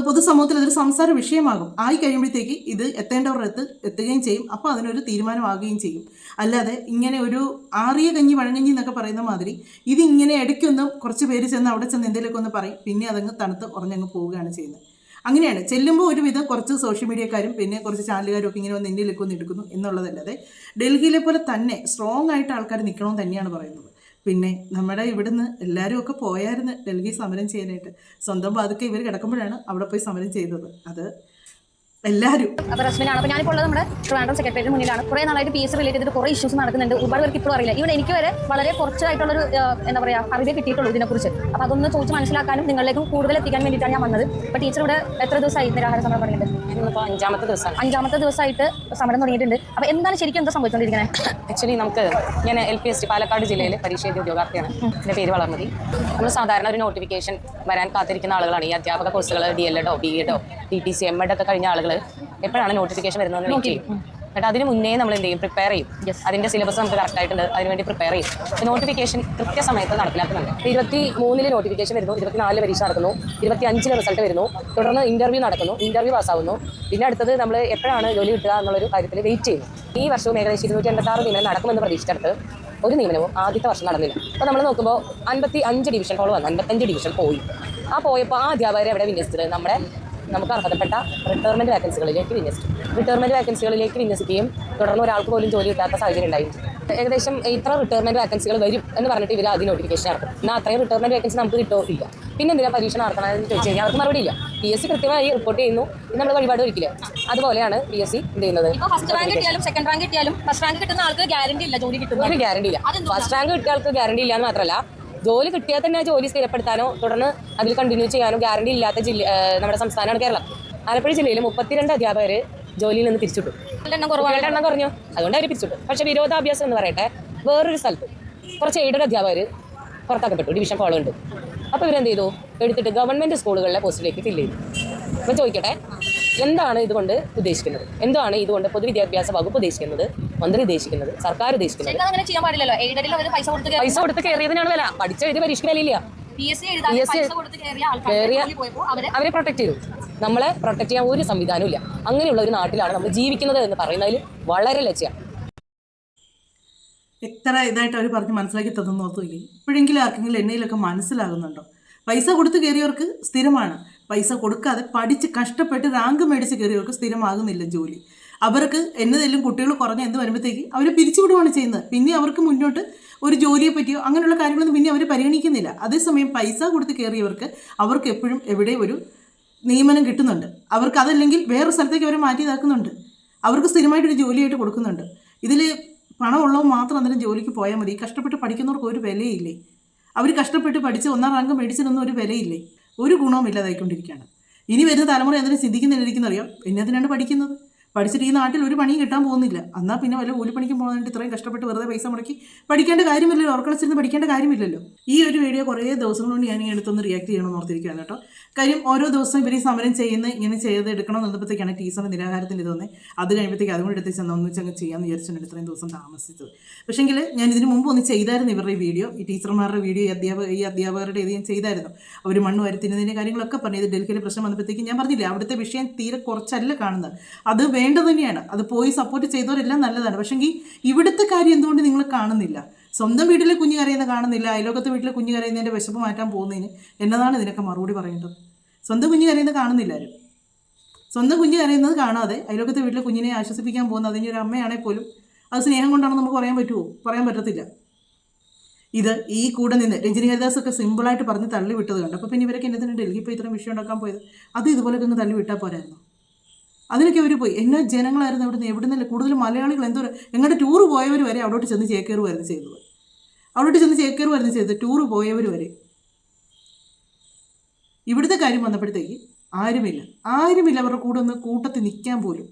പൊതുസമൂഹത്തിൽ അതൊരു സംസാര വിഷയമാകും. ആയി കഴിയുമ്പോഴത്തേക്ക് ഇത് എത്തേണ്ടവർ എത്തുകയും ചെയ്യും. അപ്പോൾ അതിനൊരു തീരുമാനമാകുകയും ചെയ്യും. അല്ലാതെ ഇങ്ങനെ ഒരു ആറിയ കഞ്ഞി വഴങ്ങഞ്ഞി എന്നൊക്കെ പറയുന്ന മാതിരി ഇതിങ്ങനെ ഇടയ്ക്കൊന്നും കുറച്ച് പേര് ചെന്ന് അവിടെ ചെന്ന് എന്തെങ്കിലുമൊക്കെ ഒന്ന് പറയും, പിന്നെ അതങ്ങ് തണുത്ത് ഉറഞ്ഞങ്ങ് പോവുകയാണ് ചെയ്യുന്നത്. അങ്ങനെയാണ് ചെല്ലുമ്പോൾ ഒരുവിധം കുറച്ച് സോഷ്യൽ മീഡിയക്കാരും പിന്നെ കുറച്ച് ചാനലുകാരും ഒക്കെ ഇങ്ങനെ വന്ന് ഇന്ത്യയിലേക്ക് ഒന്ന് എടുക്കുന്നു എന്നുള്ളതല്ലാതെ ഡൽഹിയിലെ പോലെ തന്നെ സ്ട്രോങ് ആയിട്ട് ആൾക്കാർ നിൽക്കണമെന്ന് തന്നെയാണ് പറയുന്നത്. പിന്നെ നമ്മുടെ ഇവിടുന്ന് എല്ലാവരും ഒക്കെ പോയായിരുന്നു ഡൽഹി സമരം ചെയ്യാനായിട്ട്. സ്വന്തം ബാധക്കെ ഇവർ കിടക്കുമ്പോഴാണ് അവിടെ പോയി സമരം ചെയ്തത്. അത് എല്ലാവരും. അപ്പോൾ റസ്മിനാണ്. അപ്പോൾ ഞാനിപ്പോൾ ഉള്ളത് നമ്മുടെ ട്രിവാൻഡ്രം സെക്രട്ടറിയേറ്റ് മുന്നിലാണ്. കുറേ നാളായിട്ട് PS റിലേറ്റഡ് ചെയ്തിട്ട് കുറേ ഇഷ്യൂസ് നടക്കുന്നുണ്ട്. ഒരുപാട് പേർക്ക് ഇപ്പോഴും അറിയില്ല. ഇവിടെ എനിക്ക് വരെ വളരെ കുറച്ചായിട്ടുള്ളൊരു എന്താ പറയുക അറിവേ കിട്ടിയിട്ടുള്ളൂ ഇതിനെക്കുറിച്ച്. അപ്പോൾ അതൊന്ന് ചോദിച്ച് മനസ്സിലാക്കാനും നിങ്ങളിലേക്കും കൂടുതൽ എത്തിക്കാൻ വേണ്ടിയിട്ടാണ് ഞാൻ വന്നത്. അപ്പോൾ ടീച്ചർ ഇവിടെ എത്ര ദിവസമായി നിരാഹാര സമരം തുടങ്ങിയിട്ട്? ഇപ്പോൾ 5ാമത്തെ ദിവസമാണ്. 5ാമത്തെ ദിവസമായിട്ട് സമരം തുടങ്ങിയിട്ടുണ്ട്. അപ്പോൾ എന്താണ് ശരിക്കും എന്താ സംഭവിച്ചുകൊണ്ടിരിക്കുന്നത്? ആക്ച്വലി ഞാൻ LPST പാലക്കാട് ജില്ലയിൽ പരീക്ഷ എഴുതിയ ഉദ്യോഗാർത്ഥിയാണ്. എൻ്റെ പേര് വളർമതി. നമ്മൾ സാധാരണ ഒരു നോട്ടിഫിക്കേഷൻ വരാൻ കാത്തിരിക്കുന്ന ആളുകളാണ്. ഈ അധ്യാപക കോഴ്സുകൾ DLEDോ BEdോ TTC MEd ഒക്കെ കഴിഞ്ഞ ആളുകൾ എപ്പോഴാണ് നോട്ടിഫിക്കേഷൻ വരുന്നതെന്ന് വെയിറ്റ് ചെയ്യും. എന്നിട്ട് അതിന് മുന്നേ നമ്മൾ എന്ത് ചെയ്യും? പ്രിപ്പയർ ചെയ്യും. അതിൻ്റെ സിലബസ് നമുക്ക് കറക്റ്റ് ആയിട്ടുണ്ട്, അതിനുവേണ്ടി പ്രിപ്പയർ ചെയ്യും. നോട്ടിഫിക്കേഷൻ കൃത്യസമയത്ത് നടപ്പിലാക്കുന്നുണ്ട്. 23 നോട്ടിഫിക്കേഷൻ വരുന്നു, 24 പരീക്ഷ നടക്കുന്നു, 25 റിസൾട്ട് വരുന്നു, തുടർന്ന് ഇന്റർവ്യൂ നടക്കുന്നു, ഇന്റർവ്യൂ പാസ്സാവുന്നു. പിന്നെ അടുത്തത് നമ്മൾ എപ്പോഴാണ് ജോലി കിട്ടുക എന്നുള്ളൊരു കാര്യത്തിൽ വെയിറ്റ് ചെയ്യുന്നു. ഈ വർഷവും ഏകദേശം 286 നിയമനം നടക്കുമെന്ന് പ്രതീക്ഷിച്ചെടുത്ത് ഒരു നിയമനവും ആദ്യത്തെ വർഷം നടന്നില്ല. അപ്പോൾ നമ്മൾ നോക്കുമ്പോൾ 55 ഡിവിഷൻ ഹോൾ വന്നു, 55 ഡിവിഷൻ പോയി. പോയപ്പോൾ ആ അധ്യാപകരെ എവിടെ വിന്യസിച്ചത്? നമുക്ക് അർഹതപ്പെട്ട റിട്ടയർമെന്റ് വാക്കൻസികളിലേക്ക് വിന്യസിക്കുകയും തുടർന്ന് ഒരാൾക്ക് പോലും ജോലി കിട്ടാത്ത സാഹചര്യം ഉണ്ടായിരുന്നു. ഏകദേശം ഇത്ര റിട്ടയർമെന്റ് വാക്കൻസികൾ വരും എന്ന് പറഞ്ഞിട്ട് ഇവർ ആദ്യം നോട്ടിഫിക്കേഷൻ നടത്തും. എന്നാൽ അത്രയും റിട്ടയർമെന്റ് വാക്കൻസി നമുക്ക് കിട്ടില്ല. പിന്നെ എന്തിനാ പരീക്ഷ നടത്തണമെന്ന് ചോദിച്ചു കഴിഞ്ഞാൽ അവർക്ക് മറുപടി ഇല്ല. PSC കൃത്യമായി റിപ്പോർട്ട് ചെയ്യുന്നു, നമ്മൾ വഴിപാട് ഒരിക്കില്ല. അതുപോലെയാണ് PSC എന്ത് ചെയ്യുന്നത്. ഫസ്റ്റ് റാങ്ക് കിട്ടിയാലും സെക്കൻഡ് റാങ്ക് കിട്ടിയാലും ഫസ്റ്റ് റാങ്ക് കിട്ടുന്ന ആൾക്ക് ഗ്യാരണ്ടി ഇല്ല, ജോലി കിട്ടും. ഒരു ഗ്യാരണ്ടി ഇല്ല. ഫസ്റ്റ് റാങ്ക് കിട്ടിയ ആൾക്ക് ഗ്യാരണ്ടി ഇല്ല എന്ന് മാത്രമല്ല, ജോലി കിട്ടിയാൽ തന്നെ ആ ജോലി സ്ഥിരപ്പെടുത്താനോ തുടർന്ന് അതിൽ കണ്ടിന്യൂ ചെയ്യാനോ ഗ്യാരണ്ടി ഇല്ലാത്ത നമ്മുടെ സംസ്ഥാനമാണ് കേരളം. ആലപ്പുഴ ജില്ലയിൽ 32 അധ്യാപകർ ജോലിയിൽ നിന്ന് പിരിച്ചുവിട്ടു. എണ്ണം കുറഞ്ഞു, അതുകൊണ്ട് അവർ പിരിച്ചുവിട്ടു. പക്ഷേ വിരോധാഭ്യാസം എന്ന് പറയട്ടെ, വേറൊരു സ്ഥലത്ത് കുറച്ച് എയ്ഡഡ് അധ്യാപകർ പുറത്താക്കപ്പെട്ടു, ഡിവിഷൻ ഫോളോ ഉണ്ട്. അപ്പോൾ ഇവരെന്ത് ചെയ്തു? എടുത്തിട്ട് ഗവൺമെൻറ് സ്കൂളുകളിലെ പോസ്റ്റിലേക്ക് ഫില്ല് ചെയ്തു. അപ്പോൾ ചോദിക്കട്ടെ, എന്താണ് ഇതുകൊണ്ട് ഉദ്ദേശിക്കുന്നത്? എന്താണ് ഇതുകൊണ്ട് പൊതുവിദ്യാഭ്യാസ വകുപ്പ് ഉദ്ദേശിക്കുന്നത്, മന്ത്രി ഉദ്ദേശിക്കുന്നത്, സർക്കാർ ഉദ്ദേശിക്കുന്നത്? പൈസ കൊടുത്ത് കയറിയതിനാണ് വില. പഠിച്ച എഴുതി പരീക്ഷയ്ക്ക് വിലയില്ല. അവരെ പ്രൊട്ടക്ട് ചെയ്തു. നമ്മളെ പ്രൊട്ടക്ട് ചെയ്യാൻ ഒരു സംവിധാനവും ഇല്ല. അങ്ങനെയുള്ള ഒരു നാട്ടിലാണ് നമ്മൾ ജീവിക്കുന്നത് എന്ന് പറയുന്നതിൽ വളരെ ലജ്ജയാണ്. എത്ര ഇതായിട്ട് അവർ പറഞ്ഞ് മനസ്സിലാക്കി തന്നു ഓർത്തില്ലേ? ഇപ്പോഴെങ്കിലും ആർക്കെങ്കിലും എന്നയിലൊക്കെ മനസ്സിലാകുന്നുണ്ടോ? പൈസ കൊടുത്ത് കയറിയവർക്ക് സ്ഥിരമാണ്, പൈസ കൊടുക്കാതെ പഠിച്ച് കഷ്ടപ്പെട്ട് റാങ്ക് മേടിച്ച് കയറിയവർക്ക് സ്ഥിരമാകുന്നില്ല ജോലി. അവർക്ക് എന്നതെല്ലാം കുട്ടികൾ കുറഞ്ഞ എന്ത് വരുമ്പോഴത്തേക്ക് അവർ പിരിച്ചുവിടുകയാണ് ചെയ്യുന്നത്. പിന്നെ അവർക്ക് മുന്നോട്ട് ഒരു ജോലിയെ പറ്റിയോ അങ്ങനെയുള്ള കാര്യങ്ങളൊന്നും പിന്നെ അവർ പരിഗണിക്കുന്നില്ല. അതേസമയം പൈസ കൊടുത്ത് കയറിയവർക്ക് അവർക്ക് എപ്പോഴും എവിടെ ഒരു നിയമനം കിട്ടുന്നുണ്ട്. അവർക്ക് അതല്ലെങ്കിൽ വേറൊരു സ്ഥലത്തേക്ക് അവരെ മാറ്റി ഇതാക്കുന്നുണ്ട്. അവർക്ക് സ്ഥിരമായിട്ടൊരു ജോലിയായിട്ട് കൊടുക്കുന്നുണ്ട്. ഇതിൽ പണമുള്ളവർ മാത്രം അന്നേരം ജോലിക്ക് പോയാൽ മതി. കഷ്ടപ്പെട്ട് പഠിക്കുന്നവർക്ക് ഒരു വിലയില്ലേ? അവർ കഷ്ടപ്പെട്ട് പഠിച്ച് 1ാം റാങ്ക് മേടിച്ചതൊന്നും ഒരു വിലയില്ലേ? ഒരു ഗുണവും ഇല്ലാതായിക്കൊണ്ടിരിക്കുകയാണ്. ഇനി വരുന്ന തലമുറ എന്തിനും ചിന്തിക്കുന്നിരിക്കുന്നറിയോ? എന്നതിനാണ് പഠിക്കുന്നത്? പഠിച്ചിട്ട് ഈ നാട്ടിൽ ഒരു പണിയും കിട്ടാൻ പോകുന്നില്ല. എന്നാൽ പിന്നെ വല്ല കൂലിപ്പണിക്ക് പോകുന്നതിന് ഇത്രയും കഷ്ടപ്പെട്ട് വെറുതെ പൈസ മുടക്കി പഠിക്കേണ്ട കാര്യമില്ലല്ലോ, ഓർക്കളച്ചിരുന്ന് പഠിക്കേണ്ട കാര്യമില്ലല്ലോ. ഈ ഒരു വീഡിയോ കുറേ ദിവസം കൊണ്ട് ഞാൻ എടുത്തൊന്ന് റിയാക്ട് ചെയ്യണമെന്ന് ഓർത്തിരിക്കുകയാണ് കേട്ടോ. കാര്യം ഓരോ ദിവസവും ഇവർ സമരം ചെയ്യുന്ന ഇങ്ങനെ ചെയ്തെടുക്കണം എന്നപ്പോഴത്തേക്കാണ് ടീച്ചറിന് നിരാഹാരത്തിൻ്റെ ഇതൊന്നേ. അത് കഴിയുമ്പോഴത്തേക്ക് അതുകൊണ്ട് എടുത്ത് ചെന്ന് ഒന്നിച്ചങ്ങ് ചെയ്യാമെന്ന് വിചാരിച്ചിട്ടുണ്ട് ഇത്രയും ദിവസം താമസിച്ചത്. പക്ഷേങ്കിൽ ഞാൻ ഇതിന് മുമ്പ് ഒന്ന് ചെയ്തായിരുന്നു ഇവരുടെ വീഡിയോ, ഈ ടീച്ചർമാരുടെ വീഡിയോ, ഈ അധ്യാപകരുടെ ഇത് ഞാൻ ചെയ്തായിരുന്നു. അവർ മണ്ണ് വരുത്തുന്നതിൻ്റെ കാര്യങ്ങളൊക്കെ പറഞ്ഞു. ഇത് ഡൽഹിയിലെ പ്രശ്നം വന്നപ്പോഴത്തേക്ക് ഞാൻ പറഞ്ഞില്ലേ, അവിടുത്തെ വിഷയം തീരെ കുറച്ചല്ല കാണുന്നത്, അത് വേണ്ടത് തന്നെയാണ്. അത് പോയി സപ്പോർട്ട് ചെയ്തവരെല്ലാം നല്ലതാണ്. പക്ഷേങ്കിൽ ഇവിടുത്തെ കാര്യം എന്തുകൊണ്ട് നിങ്ങൾ കാണുന്നില്ല? സ്വന്തം വീട്ടിലെ കുഞ്ഞ് കരയുന്ന കാണുന്നില്ല, അയലോകത്തെ വീട്ടിലെ കുഞ്ഞ് കരയുന്നതിൻ്റെ വിശപ്പ് മാറ്റാൻ പോകുന്നതിന് എന്നതാണ് ഇതിനൊക്കെ മറുപടി പറയേണ്ടത്? സ്വന്തം കുഞ്ഞ് കരയുന്നത് കാണുന്നില്ല ആരും. സ്വന്തം കുഞ്ഞ് കരയുന്നത് കാണാതെ അയലോകത്തെ വീട്ടിലെ കുഞ്ഞിനെ ആശ്വസിപ്പിക്കാൻ പോകുന്ന അതിൻ്റെ ഒരു അമ്മയാണെങ്കിൽ പോലും അത് സ്നേഹം കൊണ്ടാണെന്ന് നമുക്ക് പറയാൻ പറ്റുമോ? പറയാൻ പറ്റത്തില്ല. ഇത് ഈ കൂടെ നിന്ന് രഞ്ജിനി ഹരിദാസ് ഒക്കെ സിമ്പിളായിട്ട് പറഞ്ഞ് തള്ളി വിട്ടത് കണ്ട് അപ്പോൾ പിന്നെ ഇവരൊക്കെ എന്നതിന് ഡൽഹി ഇപ്പോൾ ഇത്രയും വിഷയം ഉണ്ടാക്കാൻ പോയത്? അത് ഇതുപോലൊക്കെ ഒന്ന് തള്ളി വിട്ടാൽ പോരായിരുന്നു? അതിനൊക്കെ അവർ പോയി. എന്നാ ജനങ്ങളായിരുന്നു എവിടെ നിന്നല്ല കൂടുതൽ മലയാളികൾ എന്തോ എങ്ങോട്ട് ടൂറ് പോയവർ വരെ അവിടോട്ട് ചെന്ന് ചേക്കേറുമായിരുന്നു ചെയ്തത്. അവിടോട്ട് ചെന്ന് ചേക്കേറുമായിരുന്നു ചെയ്തത്, ടൂറ് പോയവർ വരെ. ഇവിടുത്തെ കാര്യം വന്നപ്പോഴത്തേക്ക് ആരുമില്ല അവരുടെ കൂടെ ഒന്ന് കൂട്ടത്തിൽ നിൽക്കാൻ പോലും.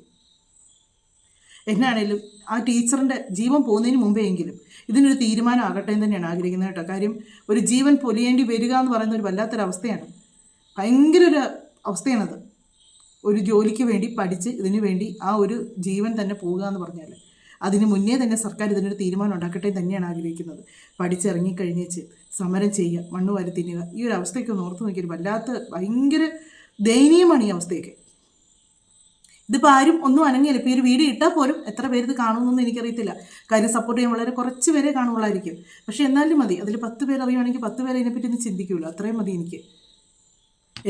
എന്നാണേലും ആ ടീച്ചറിൻ്റെ ജീവൻ പോകുന്നതിന് മുമ്പേ എങ്കിലും ഇതിനൊരു തീരുമാനം ആകട്ടെ എന്ന് തന്നെയാണ് ആഗ്രഹിക്കുന്നത് കേട്ടോ. കാര്യം ഒരു ജീവൻ പൊലിയേണ്ടി വരിക എന്ന് പറയുന്ന ഒരു വല്ലാത്തൊരവസ്ഥയാണ്, ഭയങ്കര ഒരു അവസ്ഥയാണത്. ഒരു ജോലിക്ക് വേണ്ടി പഠിച്ച് ഇതിനു വേണ്ടി ആ ഒരു ജീവൻ തന്നെ പോകുക എന്ന് പറഞ്ഞാൽ അതിന് മുന്നേ തന്നെ സർക്കാർ ഇതിനൊരു തീരുമാനം ഉണ്ടാക്കട്ടെ തന്നെയാണ് ആഗ്രഹിക്കുന്നത്. പഠിച്ചിറങ്ങിക്കഴിഞ്ഞേച്ച് സമരം ചെയ്യുക, മണ്ണ് വാരി തിന്നുക, ഈ ഒരു അവസ്ഥയൊക്കെ ഒന്ന് ഓർത്ത് നോക്കിയൊരു വല്ലാത്ത ഭയങ്കര ദയനീയമാണ് ഈ അവസ്ഥയൊക്കെ. ഇതിപ്പോൾ ആരും ഒന്നും അനങ്ങിയില്ല. ഇപ്പോൾ ഈ ഒരു വീഡിയോ ഇട്ടാൽ പോലും എത്ര പേര് ഇത് കാണുമെന്നൊന്നും എനിക്കറിയത്തില്ല. കാര്യം സപ്പോർട്ട് ചെയ്യാൻ വളരെ കുറച്ച് പേരെ കാണുള്ളായിരിക്കും. പക്ഷേ എന്നാലും മതി, അതിൽ 10 പേര് അറിയുവാണെങ്കിൽ 10 പേര് അതിനെപ്പറ്റി ഒന്ന് ചിന്തിക്കുമല്ലോ, അത്രയും മതി എനിക്ക്.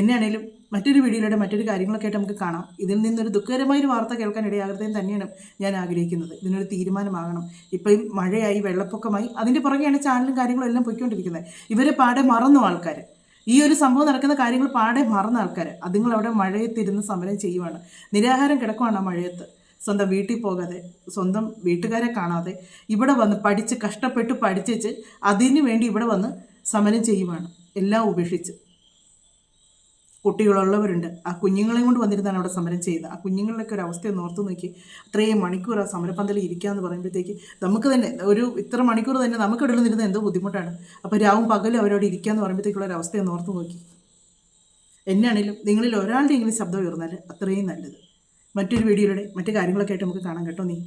എന്നെയാണേലും മറ്റൊരു വീഡിയോയിലൂടെ മറ്റൊരു കാര്യങ്ങളൊക്കെ ആയിട്ട് നമുക്ക് കാണാം. ഇതിൽ നിന്നൊരു ദുഃഖകരമായൊരു വാർത്ത കേൾക്കാൻ ഇടയാകരുതെന്ന് തന്നെയാണ് ഞാൻ ആഗ്രഹിക്കുന്നത്. ഇതിനൊരു തീരുമാനമാകണം. ഇപ്പം മഴയായി, വെള്ളപ്പൊക്കമായി, അതിൻ്റെ പുറകെയാണ് ചാനലും കാര്യങ്ങളും എല്ലാം പൊയ്ക്കൊണ്ടിരിക്കുന്നത്. ഇവരെ പാടെ മറന്നു ആൾക്കാർ. ഈ ഒരു സംഭവം നടക്കുന്ന കാര്യങ്ങൾ പാടെ മറന്ന ആൾക്കാർ അതുങ്ങൾ അവിടെ മഴയത്തിരുന്ന് സമരം ചെയ്യുവാണ്. നിരാഹാരം കിടക്കുവാണ് ആ മഴയത്ത്. സ്വന്തം വീട്ടിൽ പോകാതെ, സ്വന്തം വീട്ടുകാരെ കാണാതെ ഇവിടെ വന്ന് പഠിച്ച് കഷ്ടപ്പെട്ട് പഠിച്ചിച്ച് അതിന് വേണ്ടി ഇവിടെ വന്ന് സമരം ചെയ്യുവാണ്. എല്ലാം ഉപേക്ഷിച്ച്. കുട്ടികളുള്ളവരുണ്ട്, ആ കുഞ്ഞുങ്ങളെയും കൊണ്ട് വന്നിരുന്നാണ് അവിടെ സമരം ചെയ്യുന്നത്. ആ കുഞ്ഞുങ്ങളിലൊക്കെ ഒരു അവസ്ഥ ഓർത്ത് നോക്കി. അത്രയും മണിക്കൂർ ആ സമരപ്പന്തലിൽ ഇരിക്കുക എന്ന് പറയുമ്പോഴത്തേക്ക് നമുക്ക് തന്നെ ഒരു ഇത്ര മണിക്കൂർ തന്നെ നമുക്ക് ഇടയിൽ നിന്നിരുന്നത് എന്തോ ബുദ്ധിമുട്ടാണ്. അപ്പോൾ രാവും പകലും അവരോട് ഇരിക്കുക എന്ന് പറയുമ്പോഴത്തേക്കുള്ള ഒരു അവസ്ഥ ഓർത്ത് നോക്കി. എന്നാണെങ്കിലും നിങ്ങളിൽ ഒരാളുടെ എങ്കിലും ശബ്ദം ഉയർന്നാൽ അത്രയും നല്ലത്. മറ്റൊരു വീഡിയോയിലൂടെ മറ്റു കാര്യങ്ങളൊക്കെ ആയിട്ട് നമുക്ക് കാണാം കേട്ടോ. നീ